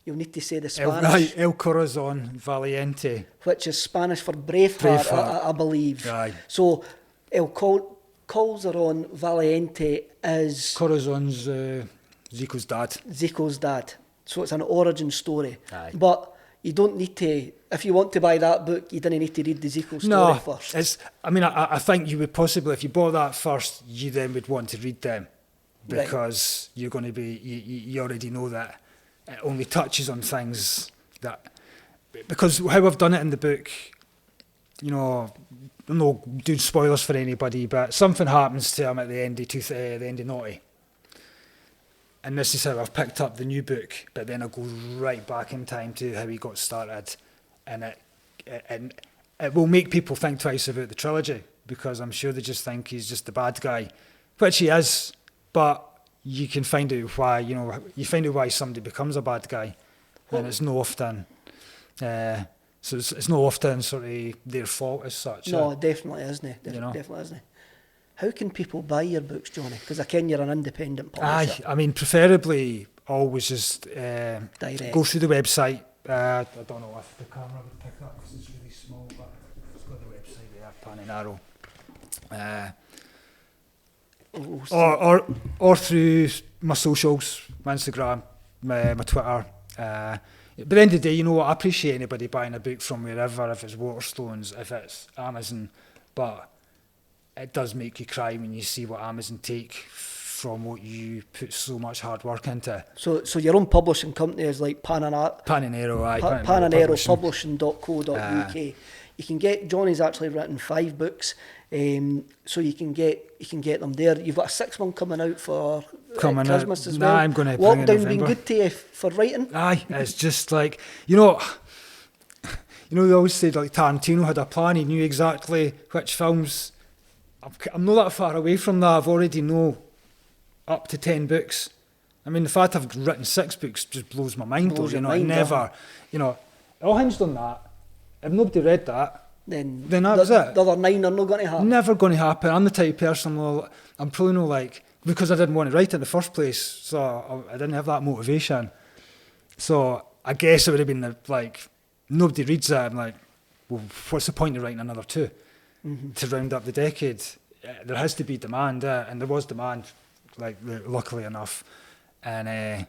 you'll need to say the Spanish. El Corazon Valiente, which is Spanish for Braveheart. I believe. Aye. So El Corazon Valiente is Corazon's Zico's dad. Zico's dad. So it's an origin story. Aye. But you don't need to, if you want to buy that book, you didn't need to read the Zico story first. I think you would possibly, if you bought that first, you then would want to read them, because you're going to be, you already know that it only touches on things that, because how I've done it in the book you know, I'm not doing spoilers for anybody, but something happens to him at the end of the end of Naughty. And this is how I've picked up the new book, but then I go right back in time to how he got started, and it will make people think twice about the trilogy, because I'm sure they just think he's just the bad guy, which he is, but you can find out why, you know, you find out why somebody becomes a bad guy, and it's no often, so it's no often sort of their fault as such. No, definitely isn't. Definitely isn't. How can people buy your books, Johnny? Because I ken you're an independent publisher. I mean, preferably always just Direct. Go through the website. I don't know if the camera would pick up because it's really small, but it's got the website there, Pan and Arrow. Or through my socials, my Instagram, my Twitter. But at the end of the day, you know what, I appreciate anybody buying a book from wherever, if it's Waterstones, if it's Amazon, but it does make you cry when you see what Amazon take from what you put so much hard work into. So your own publishing company is like Pan and Arrow Publishing.co.uk. You can get, Johnny's actually written 5 books, so you can get them there. You've got a 6th one coming out for Christmas as well. I'm going to bring it in Lockdown November. been good to you for writing? Aye, it's just like, you know, they always said like Tarantino had a plan, he knew exactly which films. I'm not that far away from that. I've already know up to 10 books. I mean, the fact I've written 6 books just blows my mind. You know, it all hinged on that. If nobody read that, then that was it. The other 9 are not going to happen. Never going to happen. I'm the type of person, I'm probably not like, because I didn't want to write it in the first place, so I didn't have that motivation. So I guess it would have been like, nobody reads it, I'm like, well, what's the point of writing another 2? Mm-hmm. To round up the decade? There has to be demand, and there was demand, like, luckily enough, and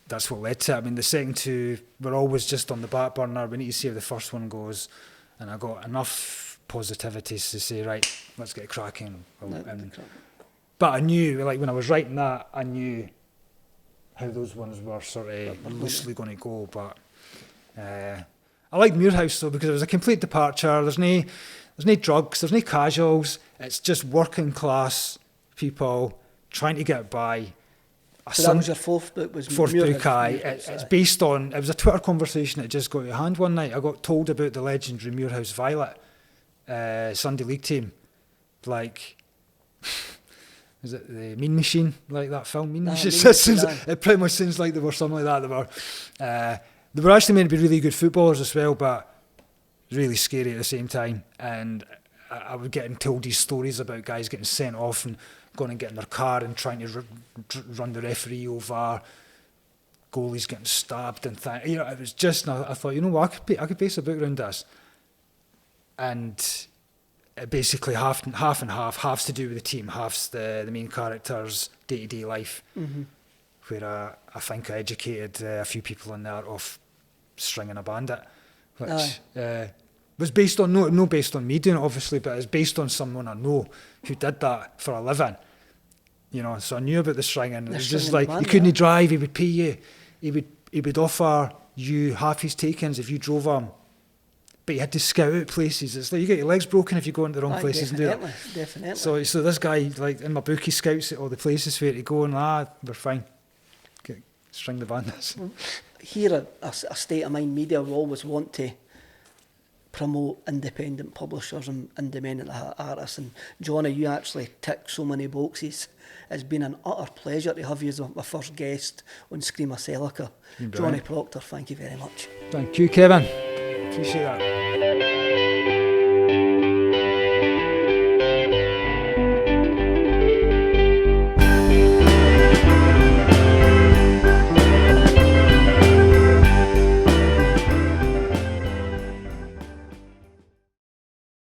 that's what led to it. I mean, the second 2 were always just on the back burner. We need to see how the first one goes, and I got enough positivity to say, right, let's get cracking. But I knew, like, when I was writing that, I knew how those ones were sort of loosely going to go. But I like Muirhouse though, because it was a complete departure. There's no drugs, there's no casuals. It's just working class people trying to get by. So that was your 4th book? Fourth book, aye. It's based on, it was a Twitter conversation that just got out of hand one night. I got told about the legendary Muirhouse Violet Sunday League team. Like, is it the Mean Machine, like that film, Mean Machine? It pretty much seems like they were something like that. They were actually meant to be really good footballers as well, but really scary at the same time. And I was getting told these stories about guys getting sent off and going and getting their car and trying to run the referee over, goalies getting stabbed and things. You know, it was just, I thought, you know what, I could base a book around this. And it basically half and half, half's to do with the team, half's the main character's day-to-day life, where I think I educated a few in the art of stringing a bandit, which was based on, no based on me doing it obviously, but it's based on someone I know who did that for a living, you know. So I knew about the stringing. It was just like, you couldn't drive, he would pay you, he would offer you half his takings if you drove him, but you had to scout out places. It's like you get your legs broken if you go into the wrong places and do that. Definitely. So this guy, like in my book, he scouts at all the places for you to go, and we're fine. String the bandits. Here at a State of Mind Media, we always want to promote independent publishers and independent artists, and Johnny, you actually tick so many boxes. It's been an utter pleasure to have you as my first guest on SCREAMACELICA. Johnny Proctor, thank you very much. Thank you, Kevin. Appreciate that.